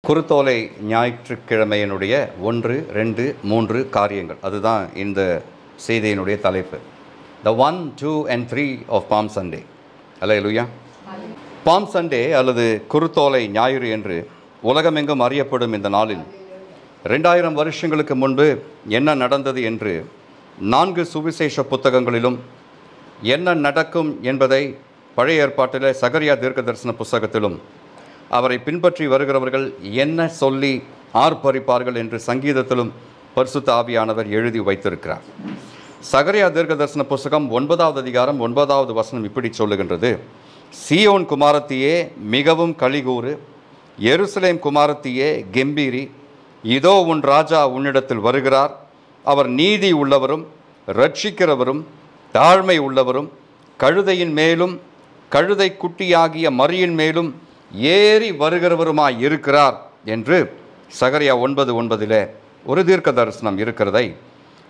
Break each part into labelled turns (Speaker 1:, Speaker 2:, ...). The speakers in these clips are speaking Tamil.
Speaker 1: குருத்தோலை ஞாயிற்றுக்கிழமையினுடைய 1, 2, 3 காரியங்கள். அதுதான் இந்த செய்தியினுடைய தலைப்பு. The 1, 2 and 3 of Palm Sunday. அல்லேலூயா. பாம் சண்டே அல்லது குருத்தோலை ஞாயிறு என்று உலகமெங்கும் அறியப்படும் இந்த நாளில் 2000 வருஷங்களுக்கு முன்பு என்ன நடந்தது என்று 4 சுவிசேஷ புத்தகங்களிலும் என்ன நடக்கும் என்பதை பழைய ஏற்பாட்டில் சகரியா தீர்க்கதரிசன புத்தகத்திலும் அவரை பின்பற்றி வருகிறவர்கள் என்ன சொல்லி ஆர்ப்பரிப்பார்கள் என்று சங்கீதத்திலும் பரிசுத்த ஆவியானவர் எழுதி வைத்திருக்கிறார். சகரியா தீர்க்கதரிசன புத்தகம் 9வது அதிகாரம் 9வது வசனம் இப்படி சொல்லுகின்றது: சீயோன் குமாரத்தியே மிகவும் களிகூறு, எருசலேம் குமாரத்தியே கெம்பீரி, இதோ உன் ராஜா உன்னிடத்தில் வருகிறார், அவர் நீதி உள்ளவரும் இரட்சிக்கிறவரும் தாழ்மை உள்ளவரும் கழுதையின் மேலும் கழுதை குட்டியாகிய மரியின் மேலும் ஏறி வருகிறவருமாய் இருக்கிறார் என்று சகரியா 9:9 ஒரு தீர்க்க தரிசனம் இருக்கிறதை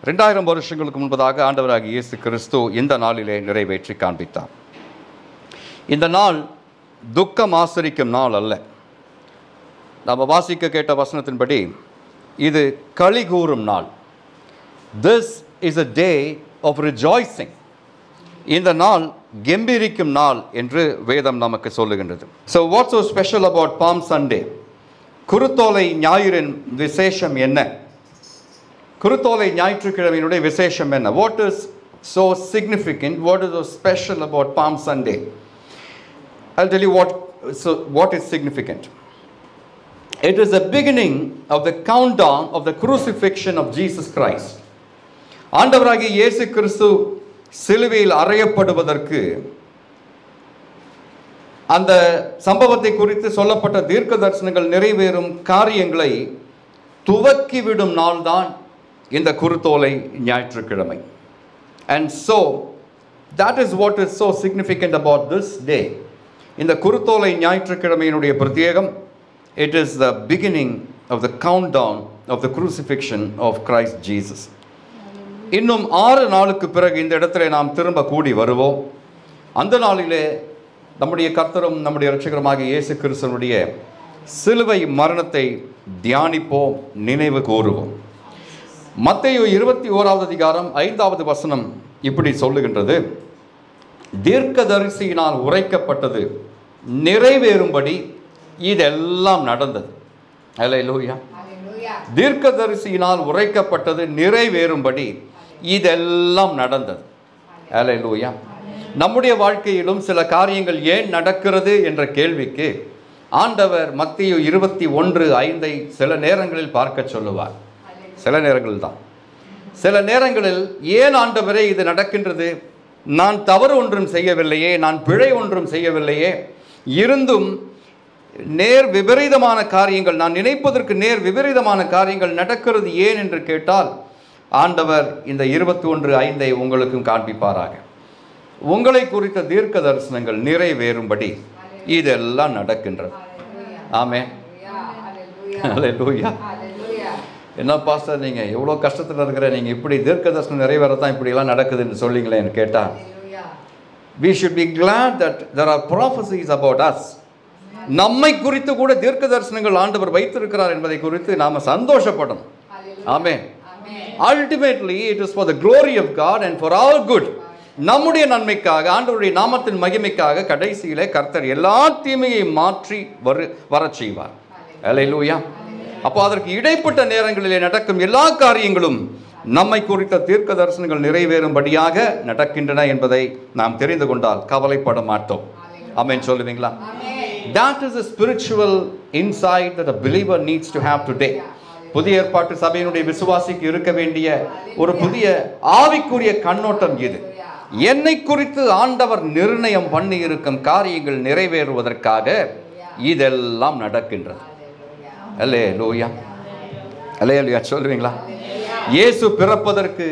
Speaker 1: 2000 வருஷங்களுக்கு முன்பதாக ஆண்டவராகிய இயேசு கிறிஸ்து இந்த நாளிலே நிறைவேற்றி காண்பித்தார். இந்த நாள் துக்கம் ஆசரிக்கும் நாள் அல்ல. நாம் வாசிக்க கேட்ட வசனத்தின்படி இது களி கூறும் நாள். This is a day of rejoicing. இந்த நாள் கெம்பீரிக்கும் நாள் என்று வேதம் நமக்கு சொல்லுகின்றது. So what's so special about Palm Sunday? குருத்தோலை ஞாயிறின் விசேஷம் என்ன? குருத்தோலை ஞாயிற்றுக்கிழமையினுடைய விசேஷம் என்ன? What is so significant? What is so special about Palm Sunday? I'll tell you what is significant. It is the beginning of the countdown of the crucifixion of Jesus Christ. ஆண்டவராகிய இயேசு கிறிஸ்து சிலுவையில் அறையப்படுவதற்கு அந்த சம்பவத்தை குறித்து சொல்லப்பட்ட தீர்க்க தரிசனங்கள் நிறைவேறும் காரியங்களை துவக்கிவிடும் நாள்தான் இந்த குருத்தோலை ஞாயிற்றுக்கிழமை. And so that is what is so significant about this day. இந்த குருத்தோலை ஞாயிற்றுக்கிழமையினுடைய பிரத்யேகம், it is the beginning of the countdown of the crucifixion of Christ Jesus. இன்னும் 6 நாளுக்கு பிறகு இந்த இடத்துல நாம் திரும்ப கூடி வருவோம். அந்த நாளிலே நம்முடைய கர்த்தரும் நம்முடைய இரட்சகருமாகிய இயேசு கிறிஸ்துவினுடைய சிலுவை மரணத்தை தியானிப்போம், நினைவு கூறுவோம். மத்தேயு 21வது அதிகாரம் 5வது வசனம் இப்படி சொல்லுகின்றது: தீர்க்கதரிசியினால் உரைக்கப்பட்டது நிறைவேறும்படி இதெல்லாம் நடந்தது. அல்லேலூயா. தீர்க்கதரிசியினால் உரைக்கப்பட்டது நிறைவேறும்படி இதெல்லாம் நடந்தது. அல்லேலூயா. நம்முடைய வாழ்க்கையிலும் சில காரியங்கள் ஏன் நடக்கிறது என்ற கேள்விக்கு ஆண்டவர் மத்தேயு 21:5 சில நேரங்களில் பார்க்க சொல்லுவார். சில நேரங்கள் தான். சில நேரங்களில் ஏன் ஆண்டவரே இது நடக்கின்றது, நான் தவறு ஒன்றும் செய்யவில்லையே, நான் பிழை ஒன்றும் செய்யவில்லையே, இருந்தும் நேர் விபரீதமான காரியங்கள், நான் நினைப்பதற்கு நேர் விபரீதமான காரியங்கள் நடக்கிறது ஏன் என்று கேட்டால் ஆண்டவர் இந்த 21:5 உங்களுக்கும் காண்பிப்பாராக. உங்களை குறித்த தீர்க்க தரிசனங்கள் நிறைவேறும்படி இதெல்லாம் நடக்கின்றது. ஆமென். அல்லேலூயா. என்ன பாஸ்டர், நீங்கள் எவ்வளோ கஷ்டத்தில் இருக்கிற, நீங்கள் இப்படி தீர்க்க தரிசனம் நிறைவேறத்தான் இப்படியெல்லாம் நடக்குதுன்னு சொல்லிங்களேன்னு கேட்டால், we should be glad that there are prophecies about us. நம்மை குறித்து கூட தீர்க்க தரிசனங்கள் ஆண்டவர் வைத்திருக்கிறார் என்பதை குறித்து நாம் சந்தோஷப்படணும். ஆமென். Ultimately it is for the glory of God and for our good. நம்முடைய நன்மைக்காக, ஆண்டவருடைய நாமத்தின் மகிமைக்காக கடைசியிலே கர்த்தர் எல்லா தீமையை மாற்றி வரச் செய்வார். அல்லேலூயா. அப்போ அதற்கு இடைப்பட்ட நேரங்களிலே நடக்கும் எல்லா காரியங்களும் நம்மை குறித்த தீர்க்க தரிசனங்கள் நிறைவேறும்படியாக நடக்கின்றன என்பதை நாம் தெரிந்து கொண்டால் கவலைப்பட மாட்டோம். ஆமென் சொல்லுவீங்களா? That is a spiritual insight that a believer needs to have today. புதிய ஏற்பாட்டு சபையினுடைய விசுவாசிக்கு இருக்க வேண்டிய ஒரு புதிய ஆவிக்குரிய கண்ணோட்டம் இது. என்னை குறித்து ஆண்டவர் நிர்ணயம் பண்ணி இருக்கும் காரியங்கள் நிறைவேறுவதற்காக இதெல்லாம் நடக்கின்றது. அல்லேலூயா. அல்லேலூயா சொல்லுவீங்களா? இயேசு பிறப்பதற்கு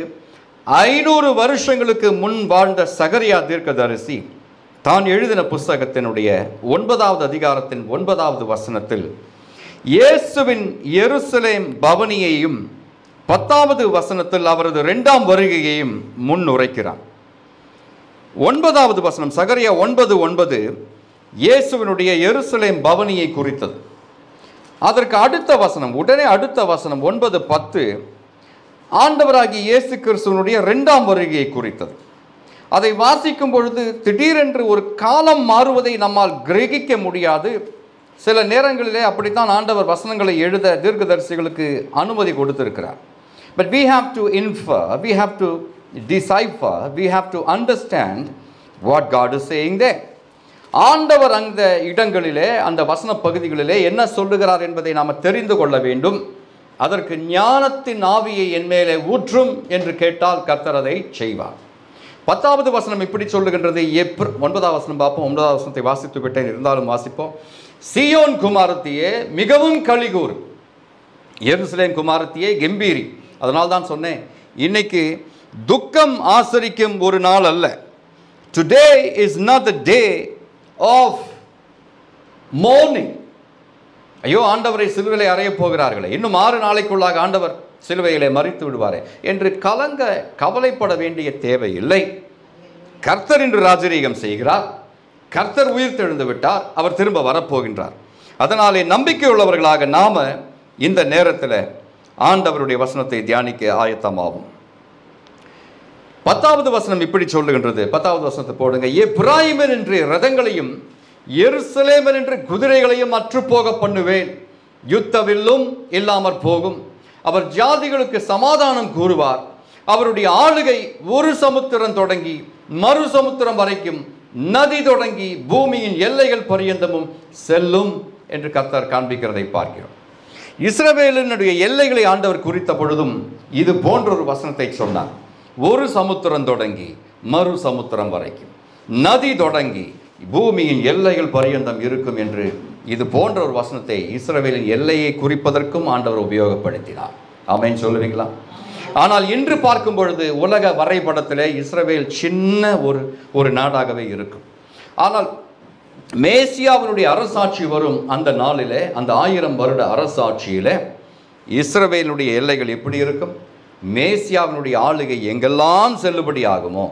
Speaker 1: 500 வருஷங்களுக்கு முன் வாழ்ந்த சகரியா தீர்க்கதரிசி தான் எழுதின புஸ்தகத்தினுடைய 9வது அதிகாரத்தின் 9வது வசனத்தில் இயேசுவின் எருசலேம் பவனியையும் 10வது வசனத்தில் அவரது 2ஆம் வருகையையும் முன் உரைக்கிறார். 9வது வசனம் சகரியா 9:9 இயேசுவினுடைய எருசலேம் பவனியை குறித்தது. அதற்கு அடுத்த வசனம், உடனே அடுத்த வசனம் 9:10 ஆண்டவராகிய இயேசு கிறிஸ்துவனுடைய 2ஆம் வருகையை குறித்தது. அதை வாசிக்கும் பொழுது திடீரென்று ஒரு காலம் மாறுவதை நம்மால் கிரகிக்க முடியாது. சில நேரங்களிலே அப்படித்தான் ஆண்டவர் வசனங்களை எழுத தீர்க்கதரிசிகளுக்கு அனுமதி கொடுத்திருக்கிறார். But we have to infer, we have to decipher, we have to understand what God is saying there. ஆண்டவர் அந்த இடங்களிலே, அந்த வசன பகுதிகளிலே என்ன சொல்லுகிறார் என்பதை நாம் தெரிந்து கொள்ள வேண்டும். அதற்கு ஞானத்தின் ஆவியை என் மேலே ஊற்றும் என்று கேட்டால் கர்த்தர் அதை செய்வார். 10வது வசனம் இப்படி சொல்லுகின்றது. 9வது வசனம் பார்ப்போம். 9வது வசனத்தை வாசித்து விட்டேன், இருந்தாலும் வாசிப்போம். சீயோன் குமாரத்தியே மிகவும் களிகூர், எருசலேம் குமாரத்தியே கெம்பீரி. அதனால் தான் சொன்னேன், இன்னைக்கு துக்கம் ஆசரிக்கும் ஒரு நாள் அல்ல. Today is not the day of mourning. ஐயோ, ஆண்டவரை சிலுவையிலே அறையப் போகிறார்களே, இன்னும் 6 நாளைக்குள்ளாக ஆண்டவர் சிலுவையிலே மறித்து விடுவாரே என்று கவலைப்பட வேண்டிய தேவையில்லை. கர்த்தர் இன்று ராஜரீகம் செய்கிறார். கர்த்தர் உயிர் தெழுந்து விட்டார். அவர் திரும்ப வரப்போகின்றார். அதனாலே நம்பிக்கை உள்ளவர்களாக நாம இந்த நேரத்தில் ஆண்டவருடைய வசனத்தை தியானிக்க ஆயத்தமாகும். 10வது வசனம் இப்படி சொல்லுகின்றது. 10வது வசனத்தை போடுங்க. எப்பிராயீமன் என்று ரதங்களையும் எருசலேமன் என்று குதிரைகளையும் அற்றுப்போக பண்ணுவேன். யுத்தவில்லும் இல்லாமற் போகும். அவர் ஜாதிகளுக்கு சமாதானம் கூறுவார். அவருடைய ஆளுகை ஒரு சமுத்திரம் தொடங்கி மறு சமுத்திரம் வரைக்கும், நதி தொடங்கி பூமியின் எல்லைகள் பரியந்தமும் செல்லும் என்று கர்த்தர் காண்பிக்கிறதை பார்க்கிறோம். இஸ்ரவேலினுடைய எல்லைகளை ஆண்டவர் குறித்த பொழுதும் இது போன்ற ஒரு வசனத்தை சொன்னார். ஒரு சமுத்திரம் தொடங்கி மறு சமுத்திரம் வரைக்கும், நதி தொடங்கி பூமியின் எல்லைகள் பரியந்தம் இருக்கும் என்று இது போன்ற ஒரு வசனத்தை இஸ்ரவேலின் எல்லையை குறிப்பதற்கும் ஆண்டவர் உபயோகப்படுத்தினார். ஆமென் சொல்லுவீங்களா? ஆனால் இன்று பார்க்கும் பொழுது உலக வரைபடத்தில் இஸ்ரவேல் சின்ன ஒரு நாடாகவே இருக்கும். ஆனால் மேசியாவினுடைய அரசாட்சி வரும் அந்த நாளிலே, அந்த 1000 வருட அரசாட்சியில் இஸ்ரவேலுடைய எல்லைகள் எப்படி இருக்கும்? மேசியாவினுடைய ஆளுகை எங்கெல்லாம் செல்லுபடி ஆகுமோ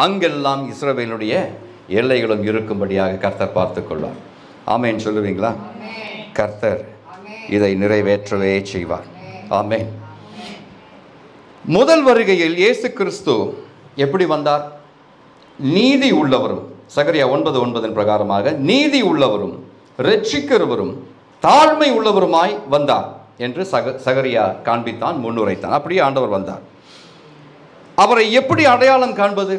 Speaker 1: அங்கெல்லாம் இஸ்ரவேலுடைய எல்லைகளும் இருக்கும்படியாக கர்த்தர் பார்த்து கொள்வார். ஆமென் சொல்லுவீங்களா? கர்த்தர் இதை நிறைவேற்றவே செய்வார். ஆமென். முதல் வருகையில் இயேசு கிறிஸ்து எப்படி வந்தார்? நீதி உள்ளவரும், சகரியா 9:9 பிரகாரமாக நீதி உள்ளவரும் இரட்சிக்கிறவரும் தாழ்மை உள்ளவருமாய் வந்தார் என்று சகரியா காண்பித்தான், முன்னுரைத்தான். அப்படியே ஆண்டவர் வந்தார். அவரை எப்படி அடையாளம் காண்பது?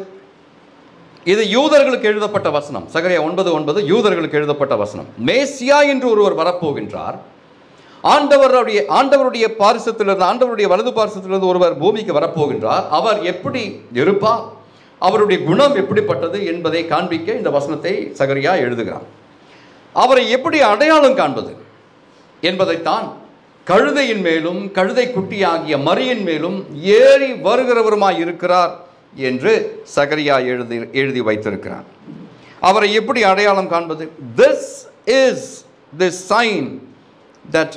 Speaker 1: இது யூதர்களுக்கு எழுதப்பட்ட வசனம். சகரியா 9:9 யூதர்களுக்கு எழுதப்பட்ட வசனம். மேசியா என்று ஒருவர் வரப்போகின்றார். ஆண்டவருடைய பாரிசத்திலிருந்து, ஆண்டவருடைய வலது பாரிசத்திலிருந்து ஒருவர் பூமிக்கு வரப்போகின்றார். அவர் எப்படி இருப்பார், அவருடைய குணம் எப்படிப்பட்டது என்பதை காண்பிக்க இந்த வசனத்தை சகரியா எழுதுகிறார். அவரை எப்படி அடையாளம் காண்பது என்பதைத்தான் கழுதையின் மேலும் கழுதை குட்டியாகிய மரியின் மேலும் ஏறி வருகிறவருமாய் இருக்கிறார் என்று சகரியா எழுதி வைத்திருக்கிறார். அவரை எப்படி அடையாளம் காண்பது? This is the sign that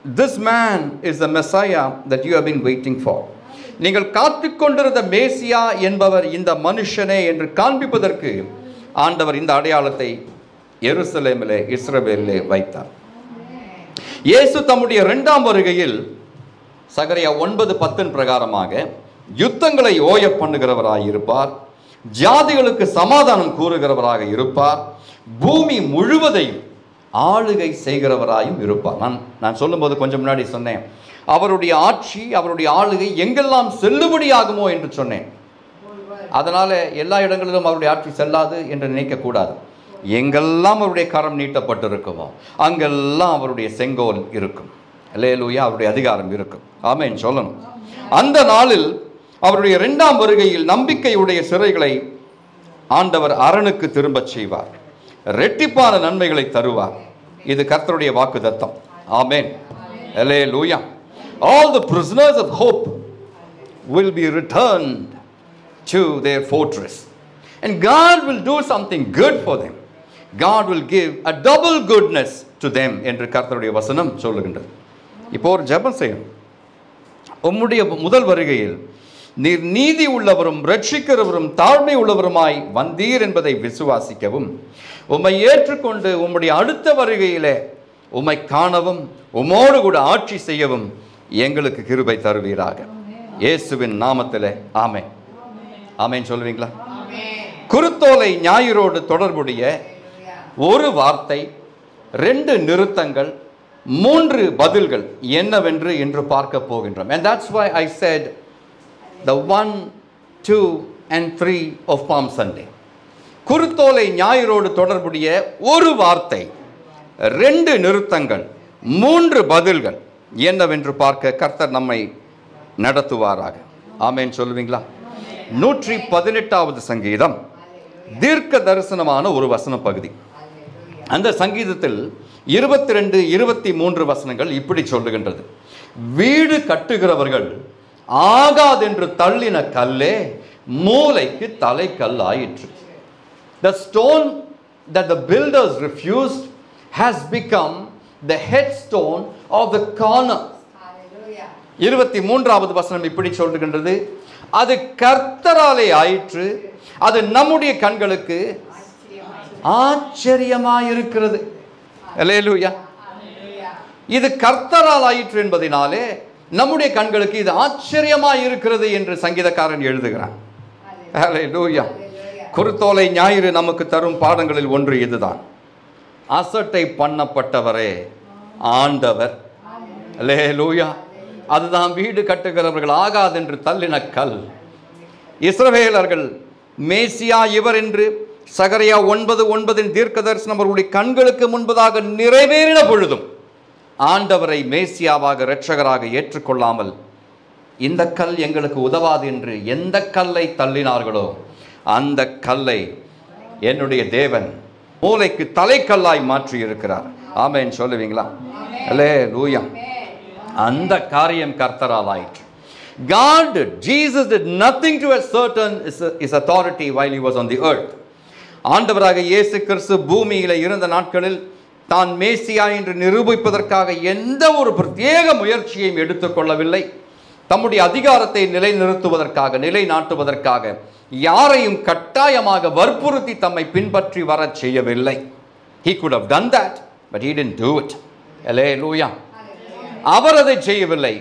Speaker 1: this man is the Messiah that you have been waiting for. நீங்கள் காத்துக்கொண்டிருந்த மேசியா என்பவர் இந்த மனுஷனே என்று காண்பிப்பதற்கு ஆண்டவர் இந்த அடையாளத்தை எருசலேமிலே, இஸ்ரவேலிலே வைத்தார். இயேசு தம்முடைய 2ஆம் வருகையில் சகரியா 9:10 பிரகாரமாக யுத்தங்களை ஓய பண்ணுகிறவராக இருப்பார். ஜாதிகளுக்கு சமாதானம் கூறுகிறவராக இருப்பார். பூமி முழுவதையும் ஆளுகை செய்கிறவராயும் இருப்பார். நான் சொல்லும்போது கொஞ்சம் முன்னாடி சொன்னேன், அவருடைய ஆட்சி, அவருடைய ஆளுகை எங்கெல்லாம் செல்லுபடியாகுமோ என்று சொன்னேன். அதனால் எல்லா இடங்களிலும் அவருடைய ஆட்சி செல்லாது என்று நினைக்கக்கூடாது. எங்கெல்லாம் அவருடைய கரம் நீட்டப்பட்டிருக்குமோ அங்கெல்லாம் அவருடைய செங்கோல் இருக்கும். அல்லேலூயா, அவருடைய அதிகாரம் இருக்கும். ஆமென் சொல்லணும். அந்த நாளில் அவருடைய 2ஆம் வருகையில் நம்பிக்கையுடைய சிறைகளை ஆண்டவர் அரணுக்கு திரும்பச் செய்வார். ரெட்டிப்பான நன்மைகளை தருவார். இது கர்த்தருடைய வாக்குத்தத்தம். ஆமென். அல்லேலூயா. All the prisoners of hope will be returned to their fortress. And God will do something good for them. God will give a double goodness to them என்று கர்த்தருடைய வசனம் சொல்லுகின்றது. இப்போ ஒரு ஜெபம் செய்யணும். உம்முடைய முதல் வருகையில் நீர் நீதி உள்ளவரும் இரட்சிக்கிறவரும் தாழ்மை உள்ளவருமாய் வந்தீர் என்பதை விசுவாசிக்கவும், உம்மை ஏற்றுக்கொண்டு உம்முடைய அடுத்த வருகையிலே உம்மை காணவும் உமோடு கூட ஆட்சி செய்யவும் எங்களுக்கு கிருபை தருவீராக. இயேசுவின் நாமத்தில் ஆமென். ஆமென் சொல்லுவீங்களா? குருத்தோலை ஞாயிறோடு தொடர்புடைய ஒரு வார்த்தை, 2 நிறுத்தங்கள், 3 பதில்கள் என்னவென்று இன்று பார்க்க போகின்றோம். And that's why I said the 1, 2 and 3 of Palm Sunday. குருத்தோலை ஞாயிறோடு தொடர்புடைய ஒரு வார்த்தை, 2 நிறுத்தங்கள், 3 பதில்கள் என்னவென்று பார்க்க கர்த்தர் நம்மை நடத்துவாராக. ஆமென் சொல்லுவீங்களா? 118வது சங்கீதம் தீர்க்க தரிசனமான ஒரு வசன பகுதி. அந்த சங்கீதத்தில் 22, 23 வசனங்கள் இப்படி சொல்லுகின்றது: வீடு கட்டுகிறவர்கள் ஆகாதென்று தள்ளின கல்லே மூலைக்கு தலைக்கல் ஆயிற்று. The stone that the builders refused has become the headstone of the corner. 23வது வசனம் இப்படி சொல்லுகின்றது: அது கர்த்தராலே ஆயிற்று, அது நம்முடைய கண்களுக்கு ஆச்சரியமாயிருக்கிறது. அல்லேலூயா. இது கர்த்தரால் ஆயிற்று என்பதனாலே நம்முடைய கண்களுக்கு இது ஆச்சரியமாயிருக்கிறது என்று சங்கீதக்காரன் எழுதுகிறான். அல்லேலூயா. குருத்தோலை ஞாயிறு நமக்கு தரும் பாடங்களில் ஒன்று இதுதான். அசட்டை பண்ணப்பட்டவரே ஆண்டவர். அல்லேலூயா. அதுதான் வீடு கட்டுகிறவர்கள் ஆகாதென்று தள்ளின கல். இஸ்ரவேலர்கள் மேசியா இவர் என்று சகரியா 9:9 தீர்க்க தரிசனம் அவர்களுடைய கண்களுக்கு முன்பதாக நிறைவேறின பொழுதும் ஆண்டவரை மேசியாவாக இரட்சகராக ஏற்றுக்கொள்ளாமல் இந்த கல் எங்களுக்கு உதவாது என்று எந்த கல்லை தள்ளினார்களோ அந்த கல்லை என்னுடைய தேவன் மூலைக்கு தலைக்கல்லாய் மாற்றி இருக்கிறார். ஆமென் சொல்லுவீங்களா? அல்லேலூயா. அந்த காரியம் கர்த்தரால் ஆயிற்று. God did. Jesus did nothing to ascertain his authority while he was on the earth. ஆண்டவராக இயேசு கிறிஸ்து பூமியில இருந்த நாட்களில் தான் மேசியா என்று நிரூபிப்பதற்காக எந்த ஒரு பிரத்யேக முயற்சியையும் எடுத்துக்கொள்ளவில்லை. தம்முடைய அதிகாரத்தை நிலைநாட்டுவதற்காக யாரையும் கட்டாயமாக வற்புறுத்தி தம்மை பின்பற்றி வர செய்யவில்லை. He could have done that, but he didn't do it. Hallelujah. அவர் அதை செய்யவில்லை,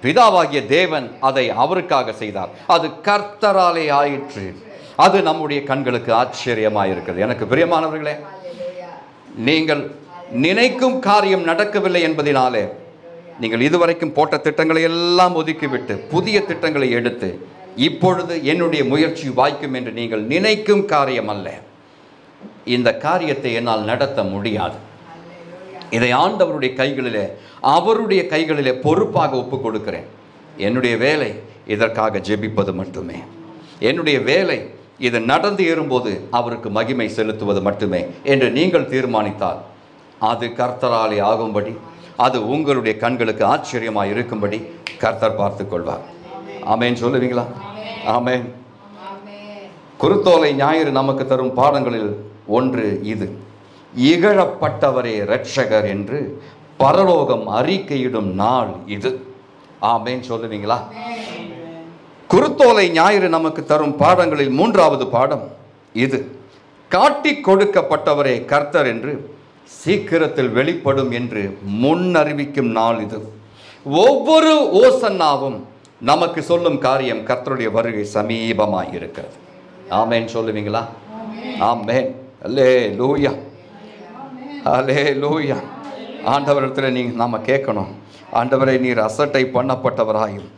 Speaker 1: பிதாவாகிய தேவன் அதை அவருக்காக செய்தார். அது கர்த்தராலே ஆயிற்று. அது நம்முடைய கண்களுக்கு ஆச்சரியமாயிருக்கிறது. எனக்கு பிரியமானவர்களே, நீங்கள் நினைக்கும் காரியம் நடக்கவில்லை என்பதினாலே நீங்கள் இதுவரைக்கும் போட்ட திட்டங்களை எல்லாம் ஒதுக்கிவிட்டு புதிய திட்டங்களை எடுத்து இப்பொழுது என்னுடைய முயற்சி வாய்க்கும் என்று நீங்கள் நினைக்கும் காரியம் அல்ல. இந்த காரியத்தை என்னால் நடத்த முடியாது. இதை ஆண்டவருடைய கைகளிலே, அவருடைய கைகளிலே பொறுப்பாக ஒப்புக் கொடுக்கிறேன். என்னுடைய வேலை இதற்காக ஜெபிப்பது மட்டுமே. என்னுடைய வேலை இது நடந்து ஏறும்போது அவருக்கு மகிமை செலுத்துவது மட்டுமே என்று நீங்கள் தீர்மானித்தால் அது கர்த்தராலே ஆகும்படி, அது உங்களுடைய கண்களுக்கு ஆச்சரியமாக இருக்கும்படி கர்த்தர் பார்த்து கொள்வார். ஆமென் சொல்லுவீங்களா? ஆமென். குருத்தோலை ஞாயிறு நமக்கு தரும் பாடங்களில் ஒன்று இது. இகழப்பட்டவரே இரட்சகர் என்று பரலோகம் அறிக்கையிடும் நாள் இது. ஆமென் சொல்லுவீங்களா? குருத்தோலை ஞாயிறு நமக்கு தரும் பாடங்களில் 3வது பாடம் இது. காட்டி கொடுக்கப்பட்டவரே கர்த்தர் என்று சீக்கிரத்தில் வெளிப்படும் என்று முன்னறிவிக்கும் நாள் இது. ஒவ்வொரு ஓசன்னாவும் நமக்கு சொல்லும் காரியம் கர்த்தருடைய வருகை சமீபமாய் இருக்கிறது. ஆமென் சொல்லுவீங்களா? ஆமென். அல்லேலூயா, அல்லேலூயா. ஆண்டவரிடத்தில் நாம கேட்கணும், ஆண்டவரை நீர் அசட்டை பண்ணப்பட்டவராயும்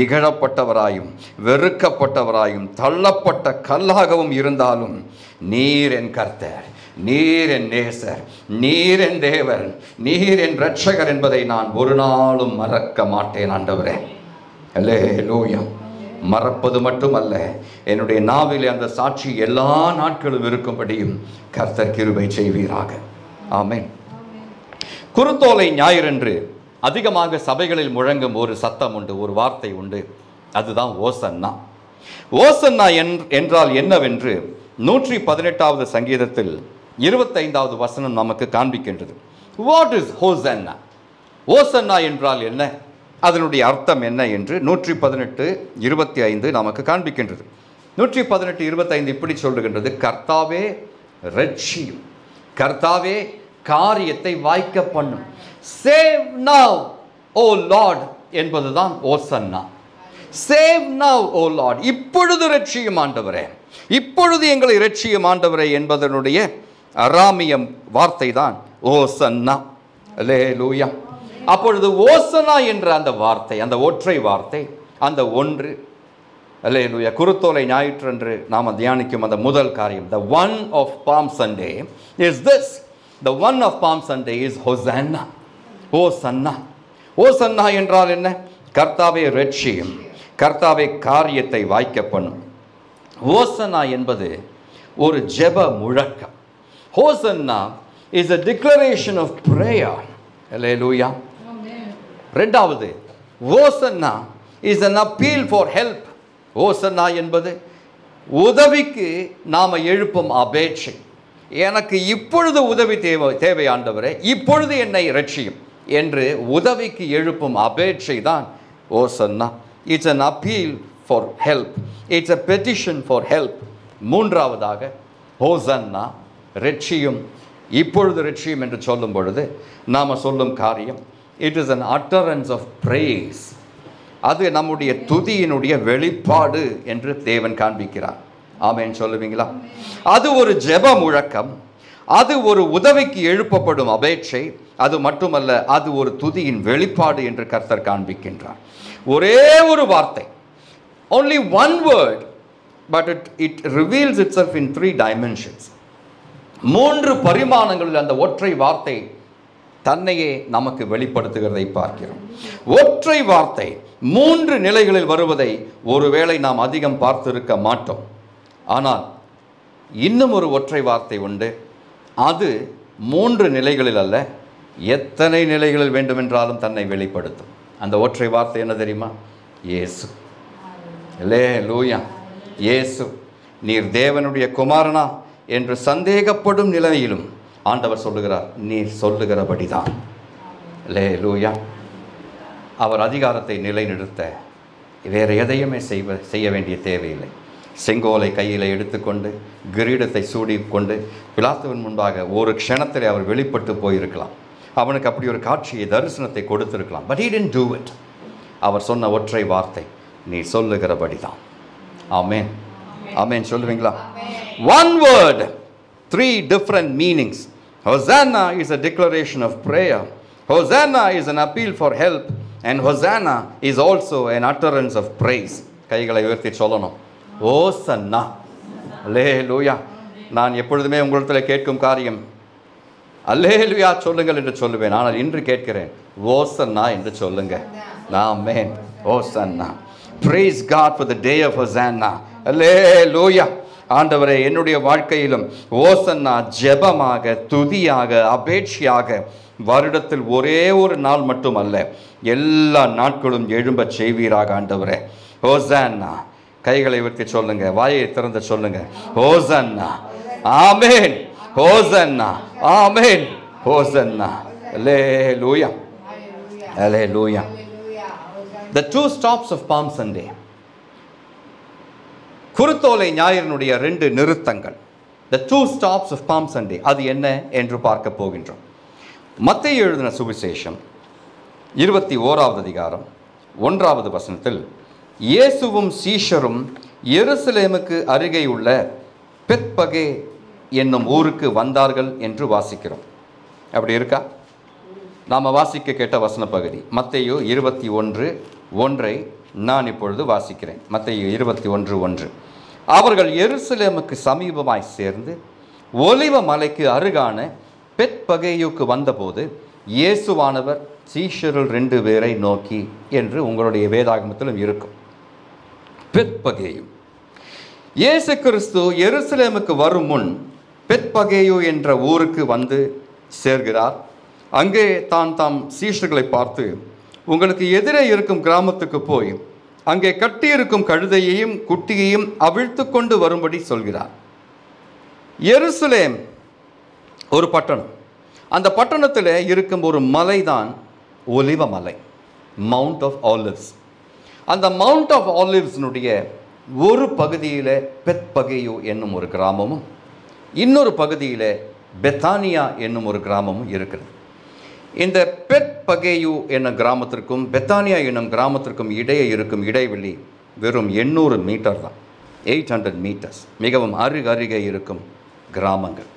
Speaker 1: இகழப்பட்டவராயும் வெறுக்கப்பட்டவராயும் தள்ளப்பட்ட கல்லாகவும் இருந்தாலும் நீர் என் கர்த்தர், நீர் என் நேசர், நீர் என் தேவன், நீர் என் இரட்சகர் என்பதை நான் ஒரு நாளும் மறக்க மாட்டேன் ஆண்டவரே. அல்லேலூயா. மறப்பது மட்டுமல்ல, என்னுடைய நாவிலே அந்த சாட்சி எல்லா நாட்களும் இருக்கும்படியும் கர்த்தர் கிருபை செய்வீராக. ஆமென். குருத்தோலை ஞாயிறன்று அதிகமாக சபைகளில் முழங்கும் ஒரு சத்தம் உண்டு, ஒரு வார்த்தை உண்டு. அதுதான் ஓசன்னா. ஓசன்னா என்றால் என்னவென்று 118வது சங்கீதத்தில் 25வது வசனம் நமக்கு காண்பிக்கின்றது. What is ஹோசன்னா? ஓசன்னா என்றால் என்ன, அதனுடைய அர்த்தம் என்ன என்று 118:25 நமக்கு காண்பிக்கின்றது. 118:25 இப்படி சொல்லுகின்றது: கர்த்தாவே இரட்சியும், கர்த்தாவே காரியத்தை வாய்க்க பண்ணும். சேவ் நவ் ஓ லார்ட் என்பதுதான் ஓசன்னா. சேவ் நவ் ஓ லார்ட், இப்பொழுது இரட்சியும் ஆண்டவரே, இப்பொழுது எங்களை இரட்சியும் ஆண்டவரே என்பதனுடைய அராமியம் வார்த்தை தான் ஓசன்னா. அல்லேலூயா. அப்பொழுது ஓசனா என்ற அந்த வார்த்தை, அந்த ஒற்றை வார்த்தை, அந்த ஒன்று, அல்லேலூயா, குருத்தோலை ஞாயிற்றன்று நாம் தியானிக்கும் அந்த முதல் காரியம், the one of Palm Sunday is this. The one of Palm Sunday is Hosanna. ஓசன்னா. ஓசன்னா என்றால் என்ன? கர்த்தாவே இரட்சியும், கர்த்தாவே காரியத்தை வாய்க்க பண்ணும். ஓசன்னா என்பது ஒரு ஜெப முழக்கம். Hosanna is a declaration of prayer. அல்லேலூயா. இரண்டாவது, hosanna is an appeal for help. ஓசன்னா என்பது உதவிக்கு நாம் எழுப்பும் அபேட்சை. எனக்கு இப்பொழுது உதவி தேவை ஆண்டவரே, இப்பொழுது என்னை இரட்சியும் என்று உதவிக்கு எழுப்பும் அபேட்சை தான் ஓசன்னா. It's an appeal for help. It's a petition for help. மூன்றாவதாக ஹோசன்னா, இரட்சியும், இப்பொழுது இரட்சியும் என்று சொல்லும் பொழுது நாம் சொல்லும் காரியம், it is an utterance of praise. அது நம்முடைய துதியினுடைய வெளிப்பாடு என்று தேவன் காண்பிக்கிறார். ஆமென் சொல்லுவீங்களா? அது ஒரு ஜெப முழக்கம், அது ஒரு உதவிக்கு எழுப்பப்படும் அபேட்சை, அது மட்டுமல்ல, அது ஒரு துதியின் வெளிப்பாடு என்று கர்த்தர் காண்பிக்கின்றார். ஒரே ஒரு வார்த்தை, only one word, but it reveals itself in 3 dimensions. 3 பரிமாணங்களில் அந்த ஒற்றை வார்த்தை தன்னையே நமக்கு வெளிப்படுத்துகிறதை பார்க்கிறோம். ஒற்றை வார்த்தை 3 நிலைகளில் வருவதை ஒருவேளை நாம் அதிகம் பார்த்திருக்க மாட்டோம். ஆனால் இன்னும் ஒரு ஒற்றை வார்த்தை உண்டு. அது 3 நிலைகளில் அல்ல, எத்தனை நிலைகளில் வேண்டுமென்றாலும் தன்னை வெளிப்படுத்தும். அந்த ஒற்றை வார்த்தை என்ன தெரியுமா? இயேசு. அல்லேலூயா. இயேசு, நீர் தேவனுடைய குமாரனா என்று சந்தேகப்படும் நிலையிலும் ஆண்டவர் சொல்லுகிறார், நீர் சொல்லுகிறபடிதான். அல்லேலூயா. அவர் அதிகாரத்தை நிலைநிறுத்த வேறு எதையுமே செய்ய வேண்டிய தேவையில்லை. செங்கோலை கையில் எடுத்துக்கொண்டு கிரீடத்தை சூடிக்கொண்டு பிலாத்துவின் முன்பாக ஒரு க்ஷணத்தில் அவர் வெளிப்பட்டு போயிருக்கலாம். அவனுக்கு அப்படி ஒரு காட்சியை, தரிசனத்தை கொடுத்திருக்கலாம். But he didn't do it. அவர் சொன்ன ஒற்றை வார்த்தை, நீ சொல்லுகிறபடிதான். ஆமென். ஆமென் சொல்லுவீங்களா? One word, 3 different meanings. Hosanna is a declaration of prayer. Hosanna is an appeal for help. And Hosanna is also an utterance of praise. கைகளை உயர்த்தி சொல்லணும், ஓசன்னா. அல்லேலூயா. நான் எப்பொழுதுமே உங்களிடத்தில் கேட்கும் காரியம், அல்லேலூயா சொல்லுங்கள் என்று சொல்லுவேன். ஆனால் இன்று கேட்கிறேன், ஓசன்னா என்று சொல்லுங்க. ஆமென். ஓசன்னா. Praise God for the day of Hosanna. அல்லேலூயா. ஆண்டவரே, என்னுடைய வாழ்க்கையிலும் ஓசன்னா ஜெபமாக, துதியாக, அபேட்சையாக வருடத்தில் ஒரே ஒரு நாள் மட்டுமல்ல, எல்லா நாட்களும் எழும்ப செய்வீராக ஆண்டவரே. ஹோசன்னா. கைகளை உயர்த்தி சொல்லுங்க, வாயை திறந்து சொல்லுங்க, ஹோசன்னா. ஆமென். ஹோசன்னா. ஆமென். ஹோசன்னா. அல்லேலூயா. அல்லேலூயா. The 2 stops of Palm Sunday. குருத்தோலை ஞாயிறினுடைய 2 நிறுத்தங்கள். The 2 stops of Palm Sunday. அது என்ன என்று பார்க்க போகின்றோம். மத்தேயு எழுதின சுவிசேஷம் 21வது அதிகாரம் 1வது வசனத்தில், இயேசுவும் சீஷரும் எருசலேமுக்கு அருகே உள்ள பெத்பகே என்னும் ஊருக்கு வந்தார்கள் என்று வாசிக்கிறோம். அப்படி இருக்கா? நாம் வாசிக்க கேட்ட வசன பகுதி மத்தேயு 21:1 நான் இப்பொழுது வாசிக்கிறேன். மத்தேயு 21:1. அவர்கள் எருசலேமுக்கு சமீபமாய் சேர்ந்து ஒலிவ மலைக்கு அருகான பெத்பகேயுக்கு வந்தபோது இயேசுவானவர் சீஷருள் 2 பேரை நோக்கி என்று உங்களுடைய வேதாகமத்திலும் இருக்கும். பெத்பகேயு. இயேசு கிறிஸ்து எருசலேமுக்கு வரும் முன் பெத்பகேயு என்ற ஊருக்கு வந்து சேர்கிறார். அங்கே தாம் சீஷர்களை பார்த்து, உங்களுக்கு எதிரே இருக்கும் கிராமத்துக்கு போய் அங்கே கட்டியிருக்கும் கழுதையையும் குட்டியையும் அவிழ்த்து கொண்டு வரும்படி சொல்கிறார். எருசலேம் ஒரு பட்டணம். அந்த பட்டணத்தில் இருக்கும் ஒரு மலை தான் ஒலிவ மலை, மவுண்ட் ஆஃப் ஆலிவ்ஸ். அந்த மவுண்ட் ஆஃப் ஆலிவ்ஸ்னுடைய ஒரு பகுதியில் பெத்பகேயு என்னும் ஒரு கிராமமும், இன்னொரு பகுதியில் பெத்தானியா என்னும் ஒரு கிராமமும் இருக்கிறது. இந்த பெத்பகேயு என்னும் கிராமத்திற்கும் பெத்தானியா என்னும் கிராமத்திற்கும் இடையே இருக்கும் இடைவெளி வெறும் 800 மீட்டர் தான், 800 மீட்டர்ஸ். மிகவும் அருகருகே இருக்கும் கிராமங்கள்.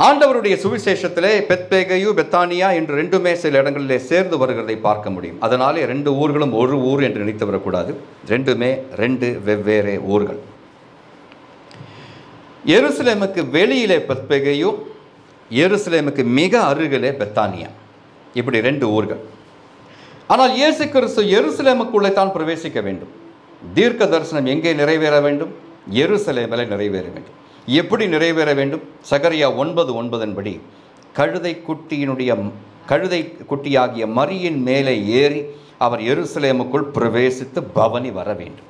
Speaker 1: ஆண்டவருடைய சுவிசேஷத்திலே பெத்பகேயு பெத்தானியா என்று ரெண்டுமே சில இடங்களிலே சேர்ந்து வருகிறதை பார்க்க முடியும். அதனாலே 2 ஊர்களும் ஒரு ஊர் என்று நினைத்து வரக்கூடாது. ரெண்டுமே 2 வெவ்வேறு ஊர்கள். எருசலேமுக்கு வெளியிலே பெத்பகேயு, எருசலேமுக்கு மிக அருகிலே பெத்தானியா, இப்படி 2 ஊர்கள். ஆனால் இயேசு கிறிஸ்து எருசலேமுக்குள்ளே தான் பிரவேசிக்க வேண்டும். தீர்க்க தரிசனம் எங்கே நிறைவேற வேண்டும்? எருசலேமில் நிறைவேற வேண்டும். எப்படி நிறைவேற வேண்டும்? சகரியா 9:9 படி கழுதை குட்டியாகிய மரியின் மேலே ஏறி அவர் எருசலேமுக்குள் பிரவேசித்து பவனி வர வேண்டும்.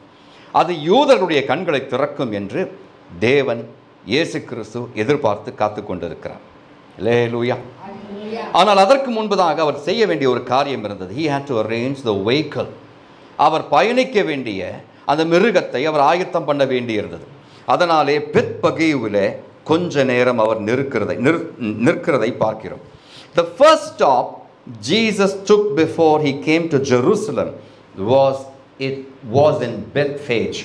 Speaker 1: அது யூதர்களுடைய கண்களை திறக்கும் என்று தேவன் இயேசு கிறிஸ்து எதிர்பார்த்து காத்து கொண்டிருக்கிறார். அல்லேலூயா. ஆனால் அதற்கு முன்பதாக அவர் செய்ய வேண்டிய ஒரு காரியம் இருந்தது. he had to arrange the vehicle. அவர் பயணிக்க வேண்டிய அந்த மிருகத்தை அவர் ஆயத்தம் பண்ண வேண்டியிருந்தது. அதனாலே பெத்பகேயுவிலே கொஞ்ச நேரம் அவர் நிற்கிறதை பார்க்கிறோம். The first stop Jesus took before he came to Jerusalem was in Bethphage.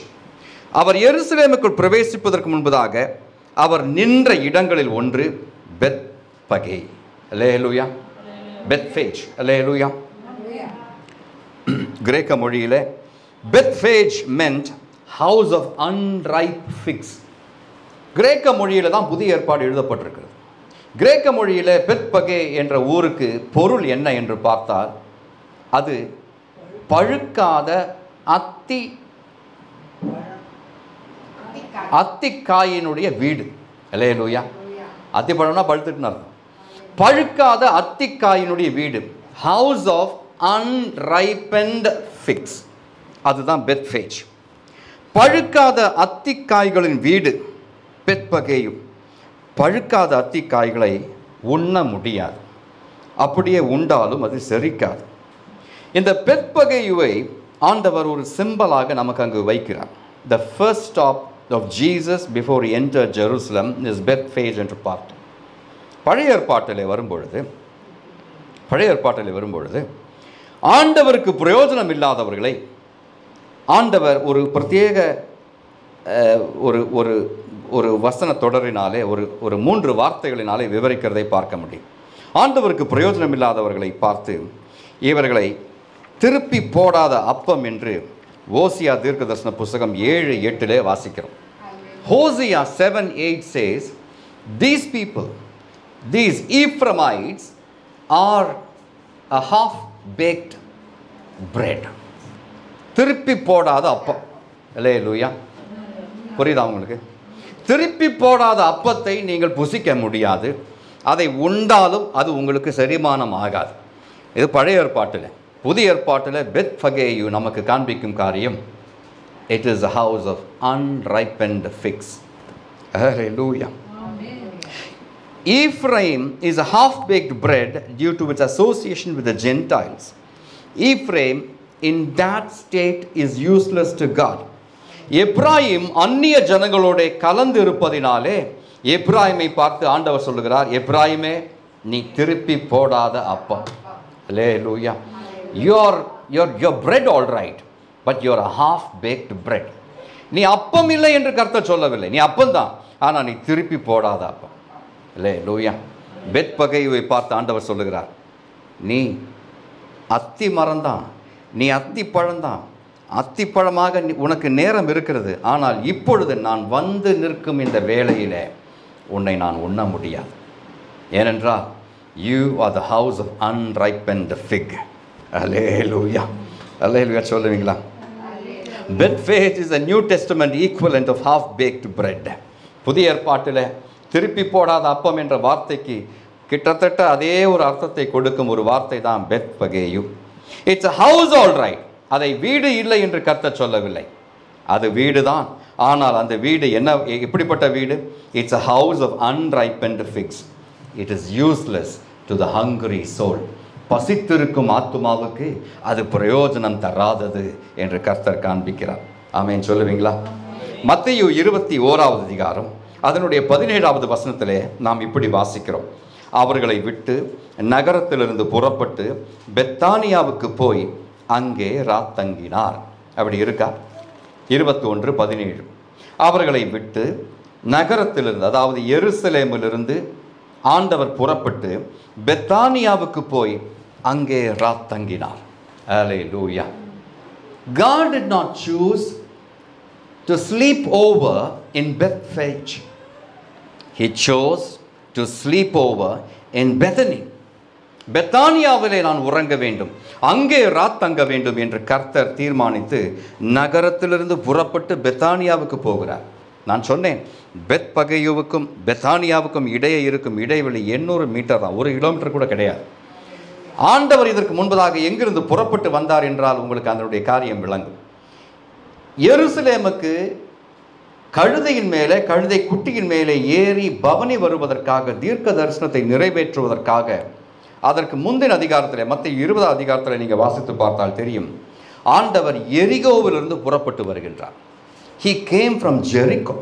Speaker 1: அவர் எருசலேமுக்குள் பிரவேசிப்பதற்கு முன்பதாக அவர் நின்ற இடங்களில் ஒன்று பெத்பகே. அல்லேலூயா. பெத்பேஜ். அல்லேலூயா. கிரேக்க மொழியிலே பெத்பேஜ் meant house of unripe figs. கிரேக்க மொழியில தான் புதிய ஏற்பாடு எழுதப்பட்டிருக்கிறது. கிரேக்க மொழியில பெத்பகே என்ற ஊருக்கு பொருள் என்ன என்று பார்த்தால் அது பழுக்காத அத்திக்காயினுடைய வீடு. அல்லேலூயா. அத்திப்பழம்னா பழுத்துட்டுன்னு அர்த்தம். பழுக்காத அத்திக்காயினுடைய வீடு, ஹவுஸ் ஆஃப் அன்ரைப்பன்ட் ஃபிக்ஸ், அதுதான் பெத்பேஜ். பழுக்காத அத்திக்காய்களின் வீடு பெத்பகேயு. பழுக்காத அத்திக்காய்களை உண்ண முடியாது, அப்படியே உண்டாலும் அது செரிக்காது. இந்த பெத்பகேயுவை ஆண்டவர் ஒரு சிம்பலாக நமக்கு அங்கு வைக்கிறார். The first stop of Jesus before he entered Jerusalem is Bethphage என்று பார்த்தோம். பழைய ஏற்பாட்டிலே வரும்பொழுது ஆண்டவருக்கு பிரயோஜனம் இல்லாதவர்களை ஆண்டவர் ஒரு பிரத்யேக ஒரு வசன தொடரினாலே ஒரு 3 வார்த்தைகளினாலே விவரிக்கிறதை பார்க்க முடியும். ஆண்டவருக்கு பிரயோஜனம் இல்லாதவர்களை பார்த்து இவர்களை திருப்பி போடாத அப்பம் என்று ஓசியா தீர்க்க தரிசன புஸ்தகம் 7:8 வாசிக்கிறோம். Hosea 7:8 says, these people, these Ephraimites are a half-baked bread. திருப்பி போடாத அப்பம். அல்லேலூயா. புரியுதா உங்களுக்கு? திருப்பி போடாத அப்பத்தை நீங்கள் புசிக்க முடியாது. அதை உண்டாலும் அது உங்களுக்கு செரிமானம் ஆகாது. இது பழைய ஏற்பாட்டில். புதிய ஏற்பாட்டில் பெத்பகேயு நமக்கு காண்பிக்கும் காரியம், it is a house of unripened figs. Hallelujah. Ephraim is a half-baked bread due to its association with the Gentiles. Ephraim in that state is useless to God. Ephraim அந்நிய ஜனங்களோட கலந்து இருப்பதினாலே எப்ராயிமை பார்த்து ஆண்டவர் சொல்லுகிறார், எப்ராயிமே நீ திருப்பி போடாத அப்பம். Hallelujah. Your bread all right, but you are a half-baked bread. நீ அப்பம் இல்லை என்று கர்த்தர் சொல்லவில்லை, நீ அப்பம் தான், ஆனால் நீ திருப்பி போடாத அப்பம். அல்லேலூயா. பெத்பகேயுவை பார்த்து ஆண்டவர் சொல்லுகிறார், நீ அத்தி மரம்தான், நீ அத்தி பழம்தான், அத்திப்பழமாக உனக்கு நேரம் இருக்கிறது, ஆனால் இப்பொழுது நான் வந்து நிற்கும் இந்த வேளையிலே உன்னை நான் உண்ண முடியாது. ஏனென்றால் you are the house of unripened fig. அல்லேலூயா. அல்லேலூயா சொல்லுவீங்களா? Bethphage is a New Testament equivalent of half-baked bread. புதிய ஏற்பாட்டில் திருப்பி போடாத அப்பம் என்ற வார்த்தைக்கு கிட்டத்தட்ட அதே ஒரு அர்த்தத்தை கொடுக்கும் ஒரு வார்த்தை தான் Bethphage. It's a house all right. அதை வீடு இல்லை என்று கர்த்தர் சொல்லவில்லை, அது வீடு தான். ஆனால் அந்த வீடு எப்படிப்பட்ட வீடு? It's a house of unripened figs. It is useless to the hungry soul. பசித்திருக்கும் ஆத்துமாவுக்கு அது பிரயோஜனம் தராதது என்று கர்த்தர் காண்பிக்கிறார். ஆமென் சொல்லுவீங்களா? மத்தேயு 21வது அதிகாரம் அதனுடைய 17வது வசனத்திலே நாம் இப்படி வாசிக்கிறோம். அவர்களை விட்டு நகரத்திலிருந்து புறப்பட்டு பெத்தானியாவுக்கு போய் அங்கே ராத்தங்கினார். அப்படி இருக்கா? 21:17. அவர்களை விட்டு நகரத்திலிருந்து, அதாவது எருசலேமிலிருந்து ஆண்டவர் புறப்பட்டு பெத்தானியாவுக்கு போய் அங்கே ராத்தங்கினார். Hallelujah. God did not choose to sleep over in Bethphage. He chose to sleep over in Bethany. பெத்தானியாவிலே நான் உறங்க வேண்டும், அங்கே ராத்தங்க வேண்டும் என்று கர்த்தர் தீர்மானித்து நகரத்திலிருந்து புறப்பட்டு பெத்தானியாவுக்கு போகிறார். நான் சொன்னேன், பெத்பகேயுவுக்கும் பெத்தானியாவுக்கும் இடையே இருக்கும் இடைவெளி 800 மீட்டர் தான், 1 கிலோமீட்டர் கூட கிடையாது. ஆண்டவர் இதற்கு முன்பதாக எங்கிருந்து புறப்பட்டு வந்தார் என்றால் உங்களுக்கு அதனுடைய காரியம் விளங்கும். எருசலேமுக்கு கழுதையின் மேலே, கழுதை குட்டியின் மேலே ஏறி பவனி வருவதற்காக, தீர்க்க தரிசனத்தை நிறைவேற்றுவதற்காக, அதற்கு முந்தின அதிகாரத்தில், மத்திய 20 அதிகாரத்தில் நீங்கள் வாசித்து பார்த்தால் தெரியும், ஆண்டவர் எரிகோவிலிருந்து புறப்பட்டு வருகின்றார். He came from Jericho.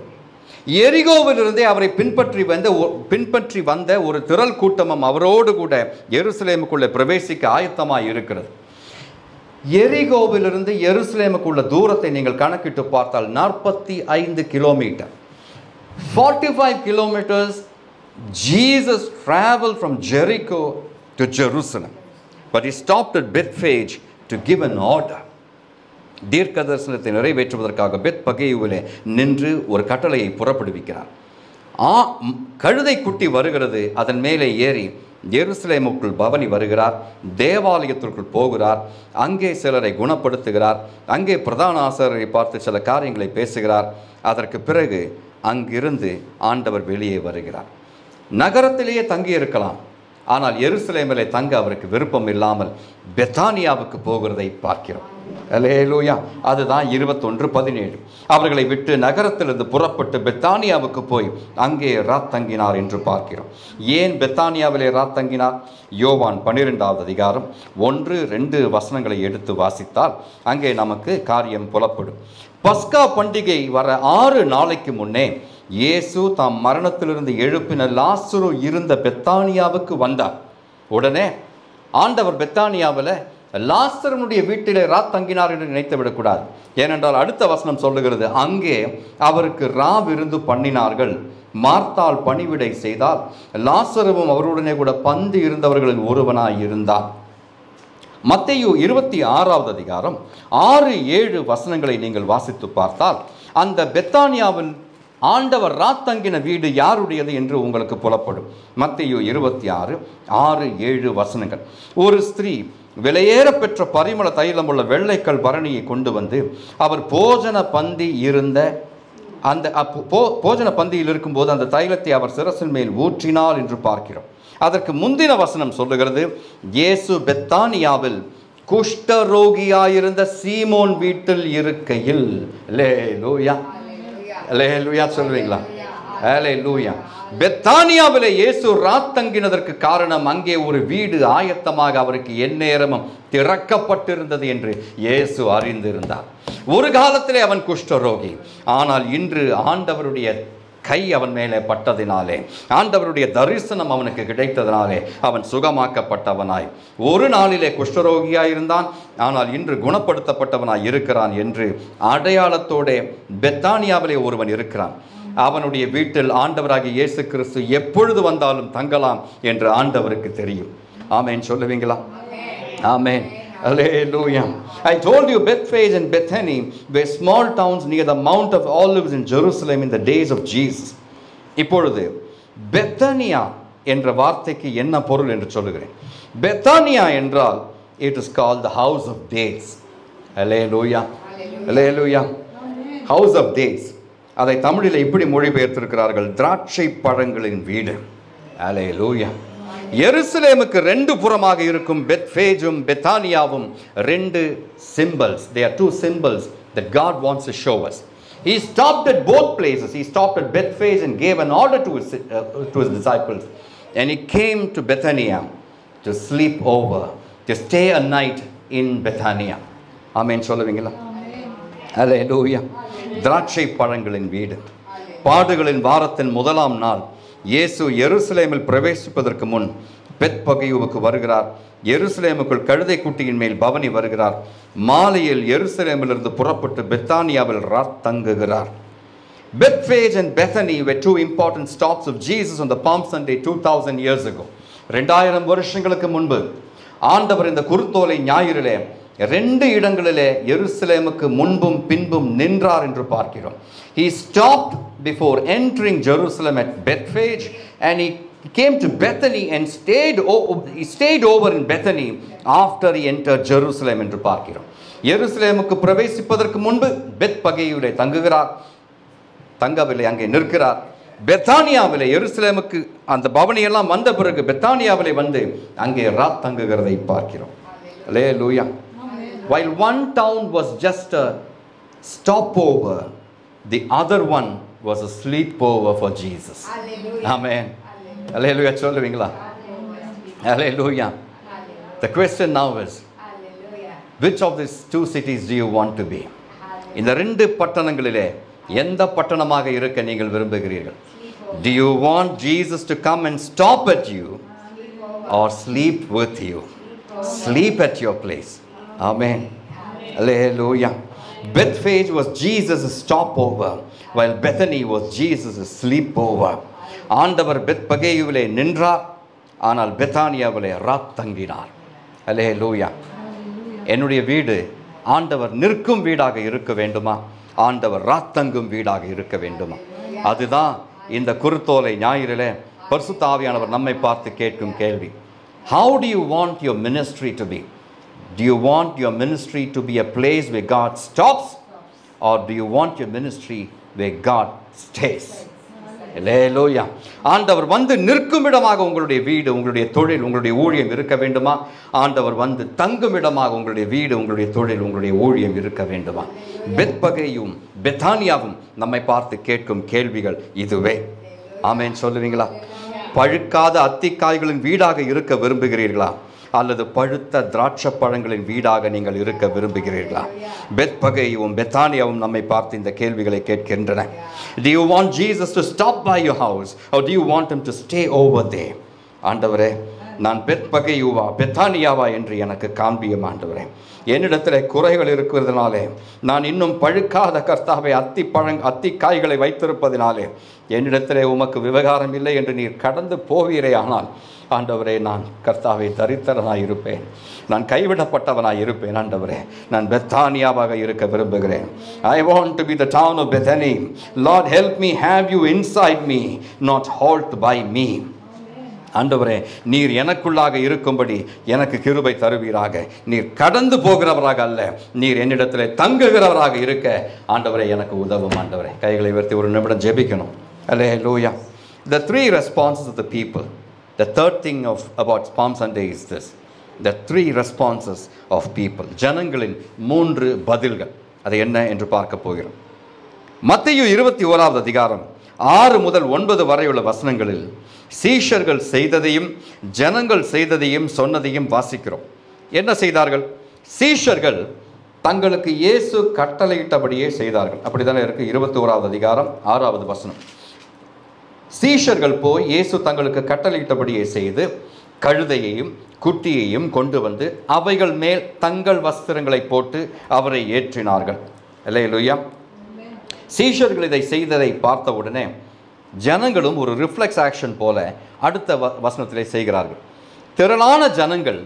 Speaker 1: எரிகோவிலிருந்தே அவரை பின்பற்றி வந்த ஒரு திரள் கூட்டமும் அவரோடு கூட எருசலேமுக்குள்ளே பிரவேசிக்க ஆயத்தமாய் இருக்கிறது. எரிகோவிலிருந்து எருசலேமுக்குள்ள தூரத்தை நீங்கள் கணக்கிட்டு பார்த்தால் 45 kilometre. 45 kilometers Jesus traveled from Jericho to Jerusalem, but he stopped at Bethphage to give an order. தீர்க்க தரிசனத்தை நிறைவேற்றுவதற்காக பெத்பகேயுவிலே நின்று ஒரு கட்டளையை புறப்படுவிக்கிறார். கழுதை குட்டி வருகிறது, அதன் மேலே ஏறி எருசலேமுக்குள் பவனி வருகிறார், தேவாலயத்திற்குள் போகிறார், அங்கே சிலரை குணப்படுத்துகிறார், அங்கே பிரதான ஆசாரியரை பார்த்து சில காரியங்களை பேசுகிறார். அதற்கு பிறகு அங்கிருந்து ஆண்டவர் வெளியே வருகிறார். நகரத்திலேயே தங்கி இருக்கலாம், ஆனால் எருசலேமிலே தங்க அவருக்கு விருப்பம் இல்லாமல் பெத்தானியாவுக்கு போகிறதை பார்க்கிறோம். அல்லேலூயா. அதுதான் 21:17. அவர்களை விட்டு நகரத்திலிருந்து புறப்பட்டு பெத்தானியாவுக்கு போய் அங்கே ராத்தங்கினார் என்று பார்க்கிறோம். ஏன் பெத்தானியாவிலே ராத்தங்கினார்? யோவான் 12வது அதிகாரம் 1-2 வசனங்களை எடுத்து வாசித்தால் அங்கே நமக்கு காரியம் புலப்படும். பஸ்கா பண்டிகை வர 6 நாளைக்கு முன்னே இயேசு தாம் மரணத்திலிருந்து எழுப்பின லாசரு இருந்த பெத்தானியாவுக்கு வந்தார். உடனே ஆண்டவர் பெத்தானியாவில் லாசருடைய வீட்டிலே ராத்தங்கினார் என்று நினைத்து விடக்கூடாது. ஏனென்றால் அடுத்த வசனம் சொல்லுகிறது, அங்கே அவருக்கு விருந்து பண்ணினார்கள். மார்த்தாள் பணிவிடை செய்தால், லாசருவும் அவருடனே கூட பந்தி இருந்தவர்களில் ஒருவனாய் இருந்தார். மத்தேயு 26வது அதிகாரம் 6-7 வசனங்களை நீங்கள் வாசித்து பார்த்தால் அந்த பெத்தானியாவில் ஆண்டவர் ராத்தங்கின வீடு யாருடையது என்று உங்களுக்கு புலப்படும். மத்தேயு 26:6-7 வசனங்கள். ஒரு ஸ்திரீ விலையேற பெற்ற பரிமள தைலம் உள்ள வெள்ளைக்கல் பரணியை கொண்டு வந்து அவர் போஜன பந்தியில் இருக்கும்போது அந்த தைலத்தை அவர் சிரசின் மேல் ஊற்றினார் என்று பார்க்கிறோம். அதற்கு முந்தின வசனம் சொல்லுகிறது, இயேசு பெத்தானியாவில் குஷ்டரோகியாயிருந்த சீமோன் வீட்டில் இருக்கையில். அல்லேலூயா, அல்லேலூயா சொல்வீங்களா? அல்லேலூயா. பெத்தானியாவிலே இயேசு ராத்தங்கினதற்கு காரணம் அங்கே ஒரு வீடு ஆயத்தமாக அவருக்கு எந்நேரமும் திறக்கப்பட்டிருந்தது என்று இயேசு அறிந்திருந்தார். ஒரு காலத்திலே அவன் குஷ்டரோகி, ஆனால் இன்று ஆண்டவருடைய கை அவன் மேலே பட்டதினாலே, ஆண்டவருடைய தரிசனம் அவனுக்கு கிடைத்ததினாலே அவன் சுகமாக்கப்பட்டவனாய், ஒரு நாளிலே குஷ்டரோகியாயிருந்தான், ஆனால் இன்று குணப்படுத்தப்பட்டவனாய் இருக்கிறான் என்று அடையாளத்தோட பெத்தானியாவிலே ஒருவன் இருக்கிறான். அவனுடைய வீட்டில் ஆண்டவராகிய இயேசு கிறிஸ்து எப்பொழுது வந்தாலும் தங்கலாம் என்று ஆண்டவருக்கு தெரியும். ஆமென் சொல்லுவீங்களா? ஆமென். Hallelujah. I told you Bethphage and Bethany were small towns near the Mount of Olives in Jerusalem in the days of Jesus. இப்பொழுது பெத்தானியா என்ற வார்த்தைக்கு என்ன பொருள் என்று சொல்லுகிறேன். பெத்தானியா என்றால் it is called the house of dates. Hallelujah. Hallelujah. House of dates. அதை தமிழில் இப்படி மொழிபெயர்த்திருக்கிறார்கள், திராட்சை பழங்களின் வீடு. Hallelujah. எருசலேமுக்கு 2 புறமாக இருக்கும் பெத்பேஜும் பெத்தானியாவும் 2 symbols. They are 2 symbols that God wants to show us. He stopped at both places. He stopped at Bethphage and gave an order to his disciples. And he came to Bethania to sleep over, to stay a night in Bethania. Amen சொல்லுவீங்களா? Hallelujah. திராட்சை பழங்களின் வீடு. பாடுகளின் வாரத்தின் முதலாம் நாள் இயேசு எருசலேமில் பிரவேசிப்பதற்கு முன் பெத்பகேயுவுக்கு வருகிறார். எருசலேமுக்குள் கழுதை குட்டியின் மேல் பவனி வருகிறார். மாலையில் எருசலேமிலிருந்து புறப்பட்டு பெத்தானியாவில் தங்குகிறார். Bethphage and Bethany were two important stops of Jesus on the Palm Sunday 2000 years ago. 2000 வருஷங்களுக்கு முன்பு ஆண்டவர் இந்த குருத்தோலை ஞாயிறிலே 2 இடங்களிலே எருசலேமுக்கு முன்பும் பின்பும் நின்றார் என்று பார்க்கிறோம். He stopped before entering Jerusalem at Bethphage and he came to Bethany and stayed over in Bethany after he entered Jerusalem என்று பார்க்கிறோம். எருசலேமுக்கு பிரவேசிப்பதற்கு முன்பு பெத்பகேயுவிலே தங்குகிறார், தங்கவில்லை, அங்கே நிற்கிறார். பெத்தானியாவிலே எருசலேமுக்கு அந்த பவனியெல்லாம் வந்த பிறகு பெத்தானியாவிலே வந்து அங்கே தங்குகிறதை பார்க்கிறோம். அல்லேலூயா. While one town was just a stopover, the other one was a sleepover for Jesus. Amen. Hallelujah. சொல்லுவீங்களா? Hallelujah. The question now is, which of these two cities do you want to be? இந்த 2 பட்டணங்களிலே எந்த பட்டணமாக இருக்க நீங்கள் விரும்புகிறீர்கள்? Do you want Jesus to come and stop at you or sleep with you? Sleep at your place. Amen. Hallelujah. Bethphage was Jesus' stopover, while Bethany was Jesus' sleepover. ஆண்டவர் பெத்பகேயுவிலே நின்றார், ஆனால் பெத்தானியாவிலே தங்கினார். அல்லேலூயா. என்னுடைய வீடு ஆண்டவர் நிற்கும் வீடாக இருக்க வேண்டுமா? ஆண்டவர் தங்கும் வீடாக இருக்க வேண்டுமா? அதுதான் இந்த குருத்தோலை ஞாயிறிலே பரிசுத்த ஆவியானவர் நம்மை பார்த்து கேட்கும் கேள்வி. How do you want your ministry to be? Do you want your ministry to be a place where God stops, or do you want your ministry where God stays? அல்லேலூயா. ஆண்டவர் வந்து நிற்கும் இடமாக உங்களுடைய வீடு, உங்களுடைய தொழில், உங்களுடைய ஊழியம் இருக்க வேண்டுமா? ஆண்டவர் வந்து தங்கும் இடமாக உங்களுடைய வீடு, உங்களுடைய தொழில், உங்களுடைய ஊழியம் இருக்க வேண்டுமா? பெத்பகேயும் பெத்தானியாவும் நம்மை பார்த்து கேட்கும் கேள்விகள் இதுவே. ஆமென் சொல்லுவீங்களா? பழுக்காத அத்திக்காய்களின் வீடாக இருக்க விரும்புகிறீர்களா, அல்லது பழுத்த திராட்சை பழங்களின் வீடாக நீங்கள் இருக்க விரும்புகிறீர்களா? பெத்பகேயும் பெத்தானியாவும் நம்மை பார்த்து இந்த கேள்விகளை கேட்கின்றன. Do you want Jesus to stop by your house, or do you want him to stay over there? ஆண்டவரே, நான் பெத்பகேயுவா பெத்தானியாவா என்று எனக்கு காண்பியும் ஆண்டவரே. என்னிடத்தில் குறைகள் இருக்கிறதுனாலே, நான் இன்னும் பழுக்காத கர்த்தாவை அத்திக்காய்களை வைத்திருப்பதினாலே என்னிடத்திலே உமக்கு விவகாரம் இல்லை என்று நீர் கடந்து போவீரே. ஆனால் ஆண்டவரே, நான் கர்த்தாவை தரித்திரனாய் இருப்பேன், நான் கைவிடப்பட்டவனாய் இருப்பேன். ஆண்டவரே, நான் பெத்தானியாவாக இருக்க விரும்புகிறேன். I want to be the town of Bethany. Lord, help me have you inside me, not halt by me. ஆண்டவரே, நீர் எனக்குள்ளாக இருக்கும்படி எனக்கு கிருபை தருவீராக. நீர் கடந்து போகிறவராக அல்ல, நீர் என்னிடத்திலே தங்குகிறவராக இருக்க ஆண்டவரே எனக்கு உதவும். ஆண்டவரே, கைகளை உயர்த்தி ஒரு நிமிடம் ஜெபிக்கணும். அல்லேலூயா. The 3 responses of the people. The third thing about Palm Sunday is this. The 3 responses of people. ஜனங்களின் 3 பதில்கள். அது என்ன என்று பார்க்க போகிறோம். மத்தேயு 21வது அதிகாரம் 6 முதல் 9 வரையுள்ள வசனங்களில் சீஷர்கள் செய்ததையும் ஜனங்கள் செய்ததையும் சொன்னதையும் வாசிக்கிறோம். என்ன செய்தார்கள்? சீஷர்கள் தங்களுக்கு இயேசு கட்டளையிட்டபடியே செய்தார்கள். அப்படித்தானே இருக்கு. 21வது அதிகாரம் 6வது வசனம். சீஷர்கள் போய் இயேசு தங்களுக்கு கட்டளையிட்டபடியே செய்து கழுதையையும் குட்டியையும் கொண்டு வந்து அவைகள் மேல் தங்கள் வஸ்திரங்களை போட்டு அவரை ஏற்றினார்கள். அல்லேலூயா. சீஷர்கள் இதை செய்ததை பார்த்த உடனே ஜனங்களும் ஒரு ரிஃப்ளெக்ஸ் ஆக்ஷன் போல அடுத்த வசனத்திலே செய்கிறார்கள். திரளான ஜனங்கள்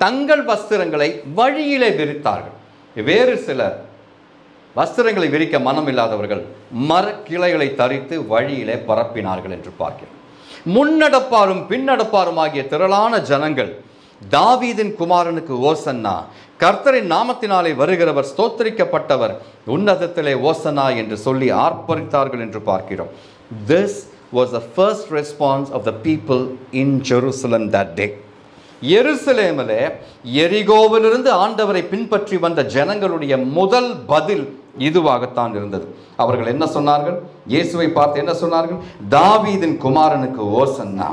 Speaker 1: தங்கள் வஸ்திரங்களை வழியிலே விரித்தார்கள். வேறு சிலர் வஸ்திரங்களை விரிக்க மனம் இல்லாதவர்கள் மரக்கிளைகளை தரித்து வழியிலே பரப்பினார்கள் என்று பார்க்கிறோம். முன்னடப்பாரும் பின்னடப்பாரும் ஆகிய திரளான ஜனங்கள் தாவீதின் குமாரனுக்கு ஓசன்னா, கர்த்தரின் நாமத்தினாலே வருகிறவர் ஸ்தோத்திரிக்கப்பட்டவர், உன்னதத்திலே ஓசன்னா என்று சொல்லி ஆர்ப்பரித்தார்கள் என்று பார்க்கிறோம். This was the first response of the people in Jerusalem that day. எருசலேமிலே எரிகோவிலிருந்து ஆண்டவரை பின்பற்றி வந்த ஜனங்களுடைய முதல் பதில் இதுவாகத்தான் இருந்தது. அவர்கள் என்ன சொன்னார்கள்? இயேசுவை பார்த்து என்ன சொன்னார்கள்? தாவீதின் குமாரனுக்கு ஓசன்னா,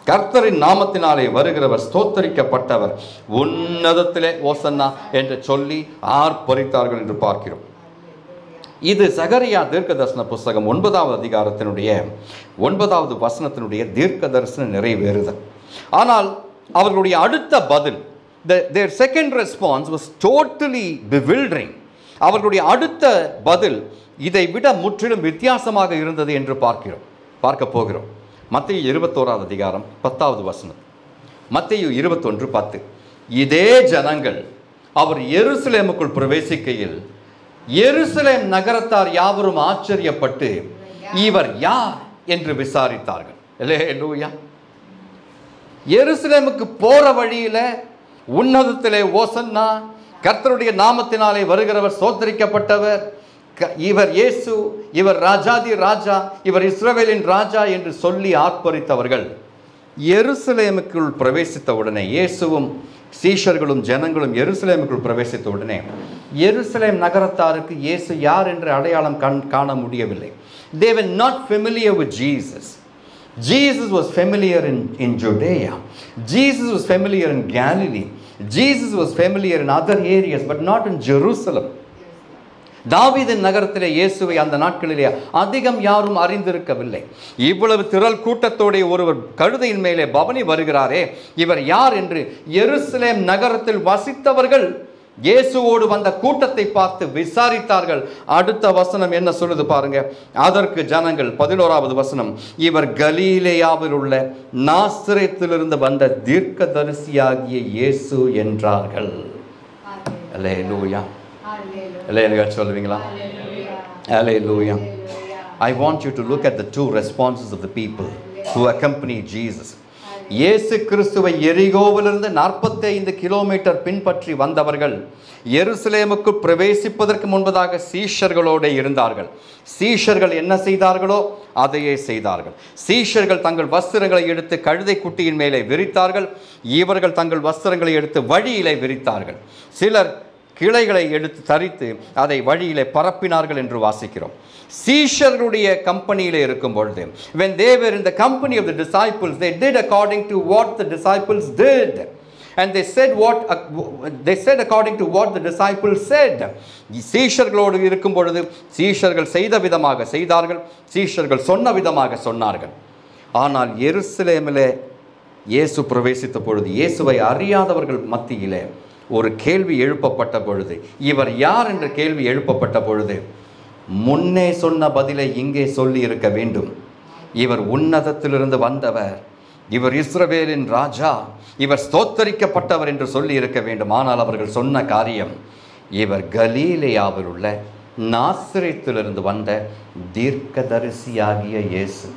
Speaker 1: கர்த்தரின் நாமத்தினாலே வருகிறவர் ஸ்தோத்தரிக்கப்பட்டவர், உன்னதத்திலே ஓசன்னா என்று சொல்லி ஆர்ப்பரித்தார்கள் என்று பார்க்கிறோம். இது சகரியா தீர்க்க தரிசன புஸ்தகம் 9வது அதிகாரத்தினுடைய 9வது வசனத்தினுடைய தீர்க்க தரிசன நிறைவேறுதல். ஆனால் அவர்களுடைய அடுத்த பதில், their second response was totally bewildering. அவர்களுடைய அடுத்த பதில் இதை விட முற்றிலும் வித்தியாசமாக இருந்தது என்று பார்க்க போகிறோம். மத்தேயு 21வது அதிகாரம் 10வது வசனம். மத்தேயு 21:10. இதே ஜனங்கள் அவர் எருசலேமுக்குள் பிரவேசிக்கையில் எருசலேம் நகரத்தார் யாவரும் ஆச்சரியப்பட்டு இவர் யார் என்று விசாரித்தார்கள். அல்லேலூயா. எருசலேமுக்கு போற வழியில உன்னதத்திலே ஓசன்னா, கர்த்தருடைய நாமத்தினாலே வருகிறவர் சோதரிக்கப்பட்டவர், இவர் இயேசு, இவர் ராஜாதி ராஜா, இவர் இஸ்ரவேலின் ராஜா என்று சொல்லி ஆர்ப்பரித்தவர்கள் எருசலேமுக்குள் பிரவேசித்த உடனே, இயேசுவும் சீஷர்களும் ஜனங்களும் எருசலேமுக்குள் பிரவேசித்த உடனே எருசலேம் நகரத்தாருக்கு இயேசு யார் என்று அடையாளம் காண முடியவில்லை. They were not familiar with Jesus. Jesus was familiar in Judea. Jesus was familiar in Galilee. Jesus was familiar in other areas, but not in Jerusalem. தாவீதின் நகரத்திலே இயேசுவை அந்த நாட்களிலே அதிகம் யாரும் அறிந்திருக்கவில்லை. இவ்வளவு திரள் கூட்டத்தோടെ ஒருவர் கழுதையின் மேலே பவனி வருகிறாரே, இவர் யார் என்று எருசலேம் நகரத்தில் வசித்தவர்கள் இயேசுவோடு வந்த கூட்டத்தை பார்த்து விசாரித்தார்கள். அடுத்த வசனம் என்ன சொல்லுது பாருங்க. அதற்கு ஜனங்கள் 11வது வசனம், இவர் கலிலேயாவில் உள்ள நாசரேத்திலிருந்து வந்த தீர்க்கதரிசியாகிய இயேசு என்றார்கள். அல்லேலூயா. அல்லேலூயா சொல்லுவீங்களா? அல்லேலூயா. I want you to look at the two responses of the people who accompanied Jesus. இயேசு கிறிஸ்துவை எரிகோவிலிருந்து 45 கிலோமீட்டர் பின்பற்றி வந்தவர்கள் எருசலேமுக்கு பிரவேசிப்பதற்கு முன்பதாக சீஷர்களோடு இருந்தார்கள். சீஷர்கள் என்ன செய்தார்களோ அதையே செய்தார்கள். சீஷர்கள் தங்கள் வஸ்திரங்களை எடுத்து கழுதை குட்டியின் மேலே விரித்தார்கள். இவர்கள் தங்கள் வஸ்திரங்களை எடுத்து வழியிலே விரித்தார்கள். சிலர் கிளைகளை எடுத்து தரித்து அதை வழியிலே பரப்பினார்கள் என்று வாசிக்கிறோம். சீஷர்களுடைய கம்பெனியிலே இருக்கும் பொழுது, when they were in the company of the disciples, they did according to what the disciples did, and they said according to what the disciples said. சீஷர்களோடு இருக்கும் பொழுது சீஷர்கள் செய்த விதமாக செய்தார்கள், சீஷர்கள் சொன்ன விதமாக சொன்னார்கள். ஆனால் எருசலேமிலே இயேசு பிரவேசித்த பொழுது, இயேசுவை அறியாதவர்கள் மத்தியிலே ஒரு கேள்வி எழுப்பப்பட்ட பொழுது, இவர் யார் என்ற கேள்வி எழுப்பப்பட்ட பொழுது, முன்னே சொன்ன பதிலை இங்கே சொல்லி இருக்க வேண்டும். இவர் உன்னதத்திலிருந்து வந்தவர், இவர் இஸ்ரவேலின் ராஜா, இவர் ஸ்தோத்தரிக்கப்பட்டவர் என்று சொல்லி இருக்க வேண்டும். ஆனால் அவர்கள் சொன்ன காரியம், இவர் கலிலேயாவில் உள்ள நாசரேத்திலிருந்து வந்த தீர்க்கதரிசியாகிய இயேசு.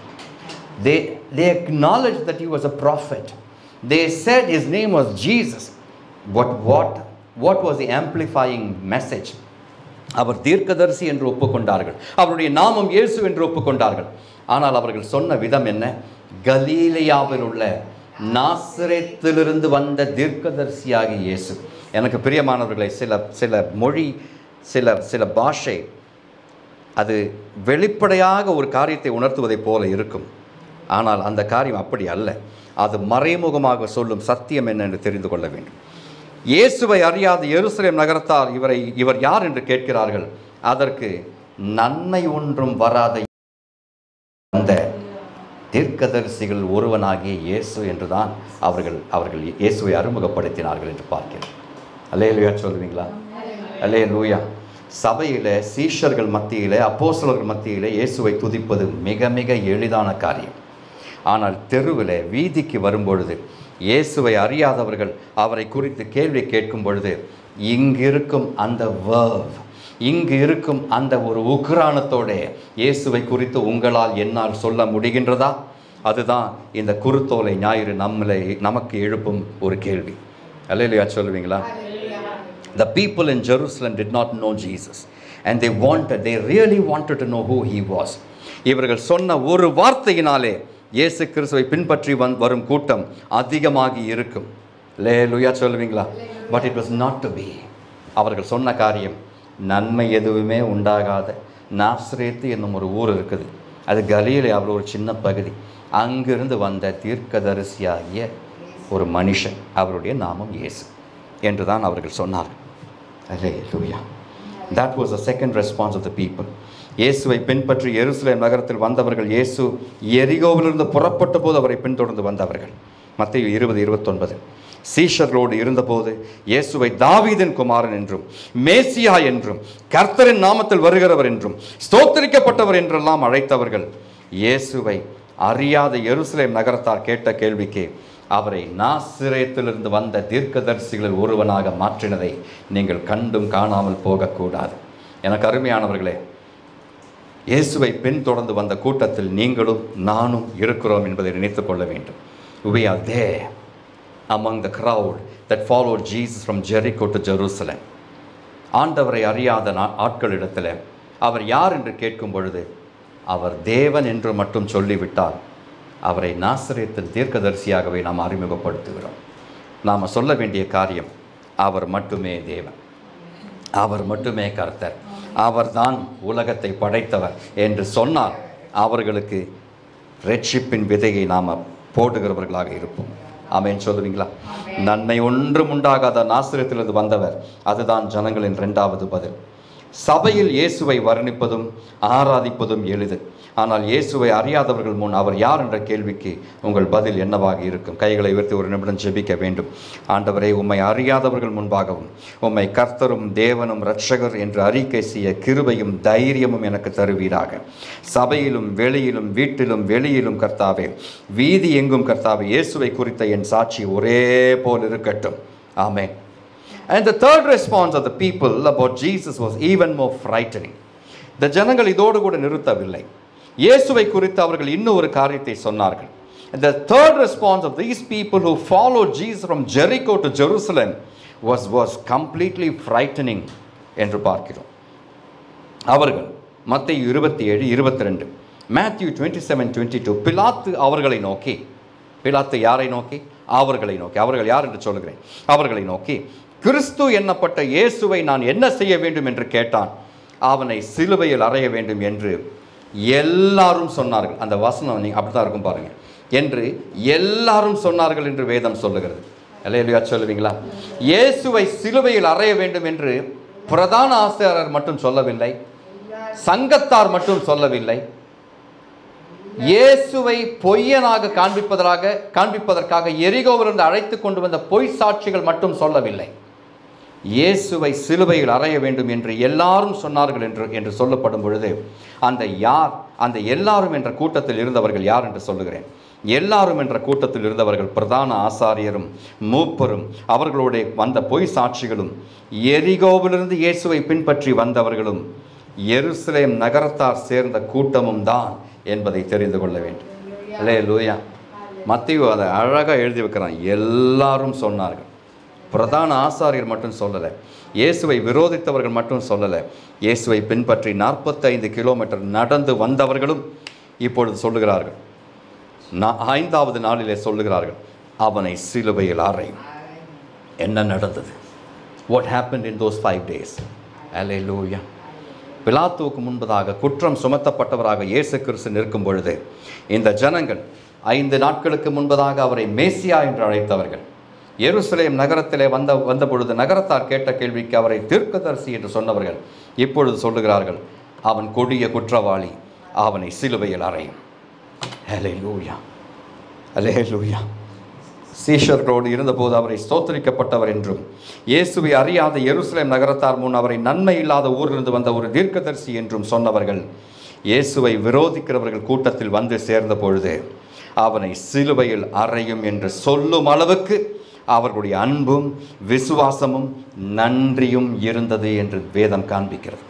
Speaker 1: They acknowledged that he was a prophet. They said his name was Jesus. But what was the amplifying message? அவர் தீர்க்கதரிசி என்று ஒப்புக்கொண்டார்கள், அவருடைய நாமம் இயேசு என்று ஒப்புக்கொண்டார்கள். ஆனால் அவர்கள் சொன்ன விதம் என்ன? கலிலேயாவில் உள்ள நாசரேத்திலிருந்து வந்த தீர்க்கதரிசியாகிய இயேசு. எனக்கு பிரியமானவர்களை, சில மொழி, சில பாஷை அது வெளிப்படையாக ஒரு காரியத்தை உணர்த்துவதை போல இருக்கும். ஆனால் அந்த காரியம் அப்படி அல்ல. அது மறைமுகமாக சொல்லும் சத்தியம் என்ன என்று தெரிந்து கொள்ள வேண்டும். இயேசுவை அறியாத எருசலேம் நகரத்தார் இவர் யார் என்று கேட்கிறார்கள். அதற்கு நன்மை ஒன்றும் வராத அந்த தீர்க்கதரிசிகள் ஒருவனாகிய இயேசு என்றுதான் அவர்கள் இயேசுவை அறிமுகப்படுத்தினார்கள் என்று பார்க்கிறோம். அல்லேலூயா சொல்லுவீங்களா? அல்லேலூயா. சபையில் சீஷர்கள் மத்தியில், அப்போஸ்தலர்கள் மத்தியில் இயேசுவை துதிப்பது மிக மிக எளிதான காரியம். ஆனால் தெருவில் வீதிக்கு வரும்பொழுது இயேசுவை அறியாதவர்கள் அவரை குறித்து கேள்வி கேட்கும் பொழுது, இங்கிருக்கும் அந்த வேர்வ், இங்கு இருக்கும் அந்த ஒரு உக்ரானத்தோட இயேசுவை குறித்து உங்களால் என்னால் சொல்ல முடிகின்றதா? அதுதான் இந்த குருத்தோலை ஞாயிறு நமக்கு எழுப்பும் ஒரு கேள்வி. அல்லேலூயா சொல்லுவீங்களா? The people in Jerusalem did not know Jesus, and they really wanted to know who he was. இவர்கள் சொன்ன ஒரு வார்த்தையினாலே இயேசு கிறிஸ்துவை பின்பற்றி வரும் கூட்டம் அதிகமாகி இருக்கும். அல்லேலூயா சொல்லுவீங்களா? But it was not to be. அவர்கள் சொன்ன காரியம், நன்மை எதுவுமே உண்டாகாத நாசரேத்து என்னும் ஒரு ஊர் இருக்குது, அது கலிலேயாவில் ஒரு சின்ன பகுதி, அங்கிருந்து வந்த தீர்க்கதரிசியாகிய ஒரு மனுஷன், அவருடைய நாமம் இயேசு என்றுதான் அவர்கள் சொன்னார்கள். அல்லேலூயா. That was the second response of the people. இயேசுவை பின்பற்றி எருசலேம் நகரத்தில் வந்தவர்கள், இயேசு எரிகோவிலிருந்து புறப்பட்ட போது அவரை பின்தொடர்ந்து வந்தவர்கள். மத்தேயு 20:29. சீஷர்களோடு இருந்தபோது இயேசுவை தாவீதின் குமாரன் என்றும், மேசியா என்றும், கர்த்தரின் நாமத்தில் வருகிறவர் என்றும், ஸ்தோத்திரிக்கப்பட்டவர் என்றெல்லாம் அழைத்தவர்கள் இயேசுவை அறியாத எருசலேம் நகரத்தார் கேட்ட கேள்விக்கு அவரை நாசரேத்திலிருந்து வந்த தீர்க்கதரிசிகளில் ஒருவனாக மாற்றினதை நீங்கள் கண்டும் காணாமல் போகக்கூடாது. எனக்கு அருமையானவர்களே, இயேசுவை பின்தொடர்ந்து வந்த கூட்டத்தில் நீங்களும் நானும் இருக்கிறோம் என்பதை நினைத்துக் கொள்ள வேண்டும். We are there among the crowd that followed Jesus from Jericho to Jerusalem. ஆண்டவரை அறியாத ஆட்களிடத்தில் அவர் யார் என்று கேட்கும் பொழுது அவர் தேவன் என்று மட்டும் சொல்லிவிட்டால் அவரை நாசரேத்தில் தீர்க்கதரிசியாகவே நாம் அறிமுகப்படுத்துகிறோம். நாம் சொல்ல வேண்டிய காரியம், அவர் மட்டுமே தேவன், அவர் மட்டுமே கர்த்தர், அவர்தான் உலகத்தை படைத்தவர் என்று சொன்னால் அவர்களுக்கு ரட்சிப்பின் விதையை நாம் போடுகிறவர்களாக இருப்போம். ஆமென் சொல்லுவீங்களா? நன்மை ஒன்றும் உண்டாகாத நாசரேத்திலிருந்து வந்தவர், அதுதான் ஜனங்களின் இரண்டாவது பதில். சபையில் இயேசுவை வர்ணிப்பதும் ஆராதிப்பதும் எளிது. ஆனால் இயேசுவை அறியாதவர்கள் முன் அவர் யார் என்ற கேள்விக்கு உங்கள் பதில் என்னவாக இருக்கும்? கைகளை உயர்த்தி ஒரு நிமிடம் ஜெபிக்க வேண்டும். ஆண்டவரே, உம்மை அறியாதவர்கள் முன்பாகவும் உம்மை கர்த்தரும் தேவனும் இரட்சகர் என்று அறிக்கை செய்ய கிருபையும் தைரியமும் எனக்கு தருவீராக. சபையிலும் வெளியிலும் வீட்டிலும் வெளியிலும் கர்த்தாவே, வீதி எங்கும் கர்த்தாவே, இயேசுவை குறித்த என் சாட்சி ஒரே போல் இருக்கட்டும். ஆமென். And the third response of the people about Jesus was even more frightening. The ஜனங்கள் இதோடு கூட நிறுத்தவில்லை. இயேசுவை குறித்து அவர்கள் இன்னும் ஒரு காரியத்தை சொன்னார்கள். The third response of these people who followed Jesus from Jericho to Jerusalem was completely frightening என்று பார்க்கிறோம். அவர்கள் மத்தேயு 27:22, Matthew 27:22, பிலாத்து அவர்களை நோக்கி, பிலாத்து யாரை நோக்கி? அவர்களை நோக்கி. அவர்கள் யார் என்று சொல்லுகிறேன். அவர்களை நோக்கி, கிறிஸ்து என்னப்பட்ட இயேசுவை நான் என்ன செய்ய வேண்டும் என்று கேட்டான். அவனை சிலுவையில் அறைய வேண்டும் என்று எல்லாரும் சொன்னார்கள். அந்த வசனம் நீங்கள் அப்படி தான் இருக்கும் பாருங்கள். என்று எல்லாரும் சொன்னார்கள் என்று வேதம் சொல்லுகிறது. அல்லேலூயா சொல்லுவீங்களா? இயேசுவை சிலுவையில் அறைய வேண்டும் என்று பிரதான ஆசாரியர் மட்டும் சொல்லவில்லை, சங்கத்தார் மட்டும் சொல்லவில்லை, இயேசுவை பொய்யனாக காண்பிப்பதற்காக எரிகோவிலிருந்து அழைத்து கொண்டு வந்த பொய் சாட்சிகள் மட்டும் சொல்லவில்லை. இயேசுவை சிலுவையில் அறைய வேண்டும் என்று எல்லாரும் சொன்னார்கள் என்று சொல்லப்படும் பொழுது அந்த எல்லாரும் என்ற கூட்டத்தில் இருந்தவர்கள் யார் என்று சொல்லுகிறேன். எல்லாரும் என்ற கூட்டத்தில் இருந்தவர்கள் பிரதான ஆசாரியரும் மூப்பரும் அவர்களோட வந்த பொய் சாட்சிகளும் எரிகோவிலிருந்து இயேசுவை பின்பற்றி வந்தவர்களும் எருசலேம் நகரத்தார் சேர்ந்த கூட்டமும் தான் என்பதை தெரிந்து கொள்ள வேண்டும். அல்லேலூயா. மத்தேயு அதை அழகாக எழுதி வைக்கிறான். எல்லாரும் சொன்னார்கள். பிரதான ஆசாரியர் மட்டும் சொல்லலை, இயேசுவை விரோதித்தவர்கள் மட்டும் சொல்லலை, இயேசுவை பின்பற்றி 45 கிலோமீட்டர் நடந்து வந்தவர்களும் இப்பொழுது சொல்லுகிறார்கள். 5வது நாளிலே சொல்லுகிறார்கள், அவனை சிலுவையில் அறையும். என்ன நடந்தது? What happened in those 5 days? Hallelujah. பிலாத்துவுக்கு முன்பதாக குற்றம் சுமத்தப்பட்டவராக இயேசு கிறிஸ்து நிற்கும் பொழுது இந்த ஜனங்கள் 5 நாட்களுக்கு முன்பதாக அவரை மேசியா என்று அழைத்தவர்கள் எருசலேம் நகரத்திலே வந்த பொழுது நகரத்தார் கேட்ட கேள்விக்கு அவரை தீர்க்கதரிசி என்று சொன்னவர்கள் இப்பொழுது சொல்லுகிறார்கள், அவன் கொடிய குற்றவாளி, அவனை சிலுவையில் அறையும். ஹல்லேலூயா, ஹல்லேலூயா. சீஷர்களோடு இருந்தபோது அவரை ஸ்தோத்திரிக்கப்பட்டவர் என்றும், இயேசுவை அறியாத எருசலேம் நகரத்தார் முன் அவரை நன்மை இல்லாத ஊரிலிருந்து வந்த ஒரு தீர்க்கதரிசி என்றும் சொன்னவர்கள் இயேசுவை விரோதிக்கிறவர்கள் கூட்டத்தில் வந்து சேர்ந்த பொழுது அவனை சிலுவையில் அறையும் என்று சொல்லும் அளவுக்கு அவர்களுடைய அன்பும் விசுவாசமும் நன்றியும் இருந்தது என்று வேதம் காண்பிக்கிறது.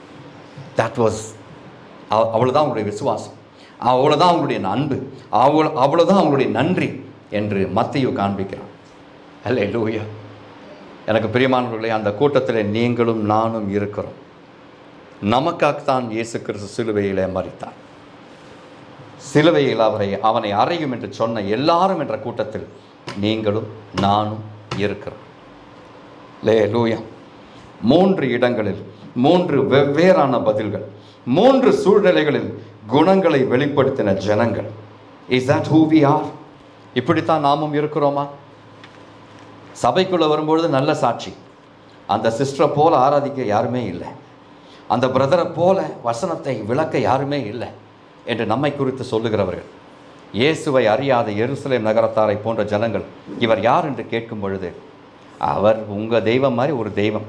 Speaker 1: அவ்வளோதான் அவங்களுடைய விசுவாசம், அவ்வளோதான் அவங்களுடைய அன்பு, அவ்வளோதான் அவங்களுடைய நன்றி என்று மத்தேயு காண்பிக்கிறான். ஹல்லேலூயா. எனக்கு பிரியமானவர்களே, அந்த கூட்டத்தில் நீங்களும் நானும் இருக்கிறோம். நமக்காகத்தான் இயேசு கிறிஸ்து சிலுவையிலே மரித்தார். சிலுவையில் அவனை அறையும் என்று சொன்ன எல்லாரும் என்ற கூட்டத்தில் நீங்களும் நானும் இருக்கிறோம். ஹல்லேலூயா. 3 இடங்களில் 3 வெவ்வேறான பதில்கள், 3 சூழ்நிலைகளில் குணங்களை வெளிப்படுத்தின ஜனங்கள். Is that who we are? இப்படித்தான் நாமும் இருக்கிறோமா? சபைக்குள்ளே வரும்பொழுது நல்ல சாட்சி, அந்த சிஸ்டரை போல ஆராதிக்க யாருமே இல்லை. அந்த பிரதரை போல வசனத்தை விளக்க யாருமே இல்லை என்று நம்மை குறித்து சொல்லுகிறவர்கள், இயேசுவை அறியாத எருசலேம் நகரத்தாரை போன்ற ஜனங்கள் இவர் யார் என்று கேட்கும் பொழுது, அவர் உங்கள் தெய்வம் மாதிரி ஒரு தெய்வம்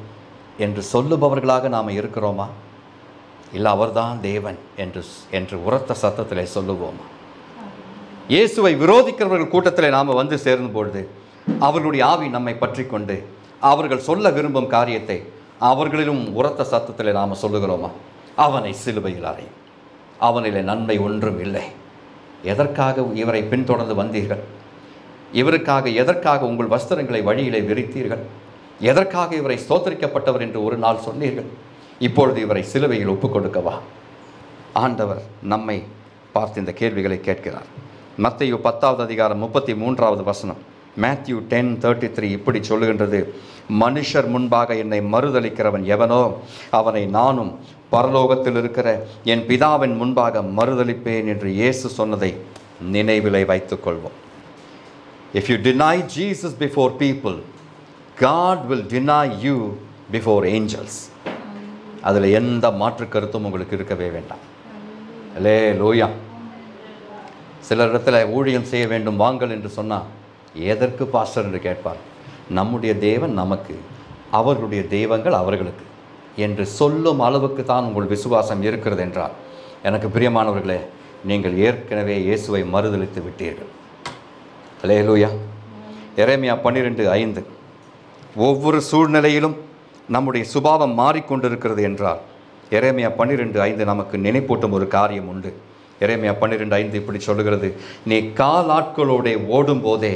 Speaker 1: என்று சொல்லுபவர்களாக நாம் இருக்கிறோமா? இல்லை அவர்தான் தேவன் என்று உரத்த சத்தத்திலே சொல்லுவோமா? இயேசுவை விரோதிக்கிறவர்கள் கூட்டத்தில் நாம் வந்து சேரும் பொழுது அவர்களுடைய ஆவி நம்மை பற்றி கொண்டு அவர்கள் சொல்ல விரும்பும் காரியத்தை அவர்களிலும் உரத்த சத்தத்தில் நாம் சொல்லுகிறோமா? அவனை சிலுவையில் அறையும், அவனிலே நன்மை ஒன்றும் இல்லை. எதற்காக இவரை பின்தொடர்ந்து வந்தீர்கள்? இவருக்காக எதற்காக உங்கள் வஸ்திரங்களை வழியிலே விரித்தீர்கள்? எதற்காக இவரை ஸ்தோத்திரிக்கப்பட்டவர் என்று ஒரு நாள் சொன்னீர்கள்? இப்பொழுது இவரை சிலுவையில் ஒப்புக் கொடுக்கவா? ஆண்டவர் நம்மை பார்த்து இந்த கேள்விகளை கேட்கிறார். மத்தேயு 10வது அதிகாரம் 33வது வசனம், மேத்யூ 10:33 இப்படி சொல்லுகின்றது, மனுஷர் முன்பாக என்னை மறுதலிக்கிறவன் எவனோ அவனை நானும் பரலோகத்தில் இருக்கிற என் பிதாவின் முன்பாக மறுதலிப்பேன் என்று இயேசு சொன்னதை நினைவிலை வைத்துக் கொள்வோம். If you deny Jesus before people, God will deny you before angels. அதில் எந்த மாற்று கருத்தும் உங்களுக்கு இருக்கவே வேண்டாம். அல்லேலூயா. சிலர் இடத்துல ஊழியம் செய்ய வேண்டும் வாங்கள் என்று சொன்னால் எதற்கு பாஸ்டர் என்று கேட்பார். நம்முடைய தேவன் நமக்கு, அவர்களுடைய தெய்வங்கள் அவர்களுக்கு என்று சொல்லும் அளவுக்கு தான் உங்கள் விசுவாசம் இருக்கிறது என்றால், எனக்கு பிரியமானவர்களே, நீங்கள் ஏற்கனவே இயேசுவை மறுதலித்து விட்டீர்கள். அல்லேலூயா. எரேமியா 12:5, ஒவ்வொரு சூழ்நிலையிலும் நம்முடைய சுபாவம் மாறிக்கொண்டிருக்கிறது என்றால் எரேமியா 12:5 நமக்கு நினைப்பூட்டும் ஒரு காரியம் உண்டு. எரேமியா 12:5 இப்படி சொல்லுகிறது, நீ காலாட்களோட ஓடும் போதே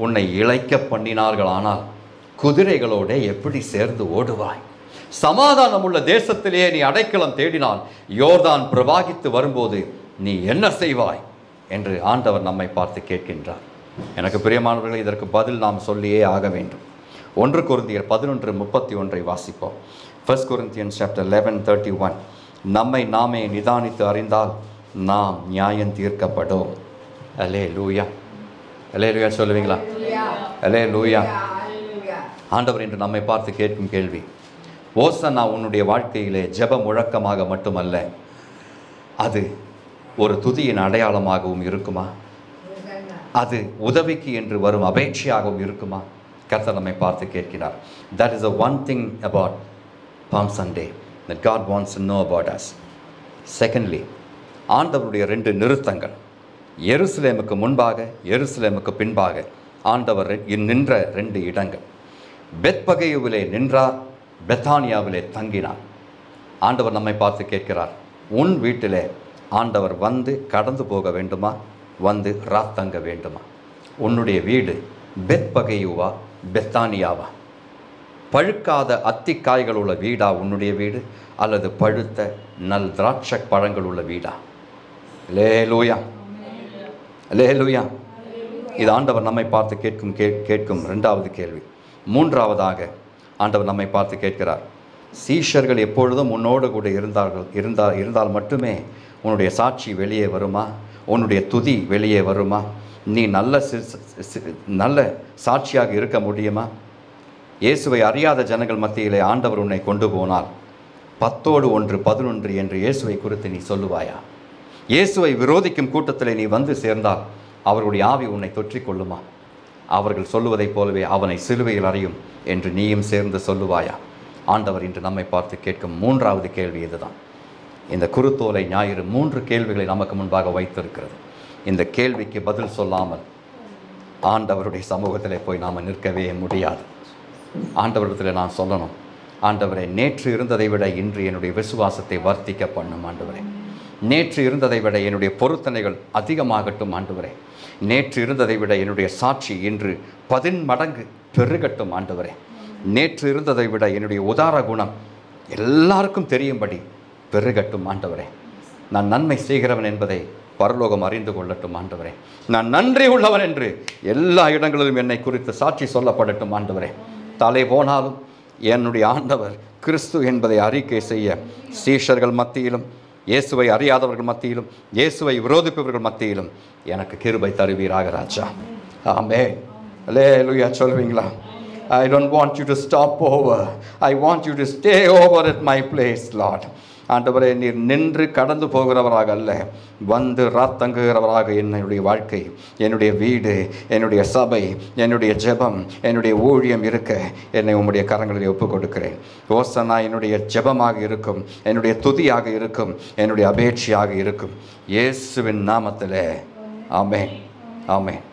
Speaker 1: உன்னை இளைக்க பண்ணினார்கள், ஆனால் குதிரைகளோட எப்படி சேர்ந்து ஓடுவாய்? சமாதானம் உள்ள தேசத்திலேயே நீ அடைக்கலம் தேடினால் யோர்தான் பிரவாகித்து வரும்போது நீ என்ன செய்வாய் என்று ஆண்டவர் நம்மை பார்த்து கேட்கின்றார். எனக்கு பிரியமானவர்களே, இதற்கு பதில் நாம் சொல்லியே ஆக வேண்டும். 1 கொரிந்தியர் 11:31 வாசிப்போம். 1 Corinthians chapter 11:31, நம்மை நாமே நிதானித்து அறிந்தால் நாம் நியாயம் தீர்க்கப்படும். அல்லேலூயா. அல்லேலூயா சொல்லுவீங்களா? அல்லேலூயா. ஆண்டவர் என்று நம்மை பார்த்து கேட்கும் கேள்வி, ஓசன்னா உன்னுடைய வாழ்க்கையிலே ஜெப முழக்கமாக மட்டுமல்ல, அது ஒரு துதியின் அடையாளமாகவும் இருக்குமா? அது உதவிக்கு என்று வரும் அபேட்சையாகவும் இருக்குமா? கர்த்தர் நம்மை பார்த்து கேட்கிறார். That is the one thing about Palm Sunday that God wants to know about us. Secondly, ஆண்டவருடைய 2 நிறுத்தங்கள், எருசலேமுக்கு முன்பாக எருசலேமுக்கு பின்பாக ஆண்டவர் நின்ற 2 இடங்கள். பெத்பகேயுவிலே நின்றார், பெத்தானியாவிலே தங்கினார். ஆண்டவர் நம்மை பார்த்து கேட்கிறார், உன் வீட்டிலே ஆண்டவர் வந்து கடந்து போக வேண்டுமா, வந்து ராத்தங்க வேண்டுமா? உன்னுடைய வீடு பெத்பகேயுவா பெத்தானியாவா? பழுக்காத அத்திக்காய்கள் உள்ள வீடா உன்னுடைய வீடு, அல்லது பழுத்த நல் திராட்சை பழங்கள் உள்ள வீடா? அல்லேலூயா. அல்லேலூயா. இது ஆண்டவர் நம்மை பார்த்து கேட்கும் 2வது கேள்வி. 3வதாக ஆண்டவர் நம்மை பார்த்து கேட்கிறார், சீஷர்கள் எப்பொழுதும் உன்னோடு கூட இருந்தால் மட்டுமே உன்னுடைய சாட்சி வெளியே வருமா? உன்னுடைய துதி வெளியே வருமா? நீ நல்ல சாட்சியாக இருக்க முடியுமா? இயேசுவை அறியாத ஜனங்கள் மத்தியிலே ஆண்டவர் உன்னை கொண்டு போனால் 10 1 11 என்று இயேசுவை குறித்து நீ சொல்லுவாயா? இயேசுவை விரோதிக்கும் கூட்டத்தில் நீ வந்து சேர்ந்தால் அவர்களுடைய ஆவி உன்னை தொற்றிக்கொள்ளுமா? அவர்கள் சொல்லுவதைப் போலவே அவனை சிலுவையில் அறையும் என்று நீயும் சேர்ந்து சொல்லுவாயா? ஆண்டவர் இன்று நம்மை பார்த்து கேட்கும் 3வது கேள்வி இதுதான். இந்த குருத்தோலை ஞாயிறு 3 கேள்விகளை நமக்கு முன்பாக வைத்திருக்கிறது. இந்த கேள்விக்கு பதில் சொல்லாமல் ஆண்டவருடைய சமூகத்தில் போய் நாம் நிற்கவே முடியாது. ஆண்டவரிடத்தில் நான் சொல்லணும், ஆண்டவரே, நேற்று இருந்ததை விட இன்று என்னுடைய விசுவாசத்தை வர்த்திக்க பண்ணும் ஆண்டவரே. நேற்று இருந்ததை விட என்னுடைய பொருத்தனைகள் அதிகமாகட்டும் ஆண்டவரே. நேற்று இருந்ததை விட என்னுடைய சாட்சி இன்று 10 மடங்கு பெருகட்டும் ஆண்டவரே. நேற்று இருந்ததை விட என்னுடைய உதார குணம் எல்லாருக்கும் தெரியும்படி பெருகட்டும் ஆண்டவரே. நான் நன்மை செய்கிறவன் என்பதை பரலோகம் அறிந்து கொள்ளட்டும் ஆண்டவரே. நான் நன்றி உள்ளவன் என்று எல்லா இடங்களிலும் என்னை குறித்து சாட்சி சொல்லப்படட்டும் ஆண்டவரே. தலை போனாலும் என்னுடைய ஆண்டவர் கிறிஸ்து என்பதை அறிக்கை செய்ய சீஷர்கள் மத்தியிலும், இயேசுவை அறியாதவர்கள் மத்தியிலும், இயேசுவை விரோதிப்பவர்கள் மத்தியிலும் எனக்கு கிருபை தருவீராக ராஜா. ஆமென். அல்லேலூயா சொல்வீங்களா? I don't want you to stop over. I want you to stay over at my place, Lord. ஆண்டவரே, நீர் நின்று கடந்து போகிறவராக அல்ல, வந்து ராத்தங்குகிறவராக என்னுடைய வாழ்க்கை, என்னுடைய வீடு, என்னுடைய சபை, என்னுடைய ஜெபம், என்னுடைய ஊழியம் இருக்க என்னை உம்முடைய கரங்களில் ஒப்புக் கொடுக்கிறேன். ஓசனா என்னுடைய ஜெபமாக இருக்கும், என்னுடைய துதியாக இருக்கும், என்னுடைய அபேட்சையாக இருக்கும். இயேசுவின் நாமத்திலே ஆமென், ஆமென்.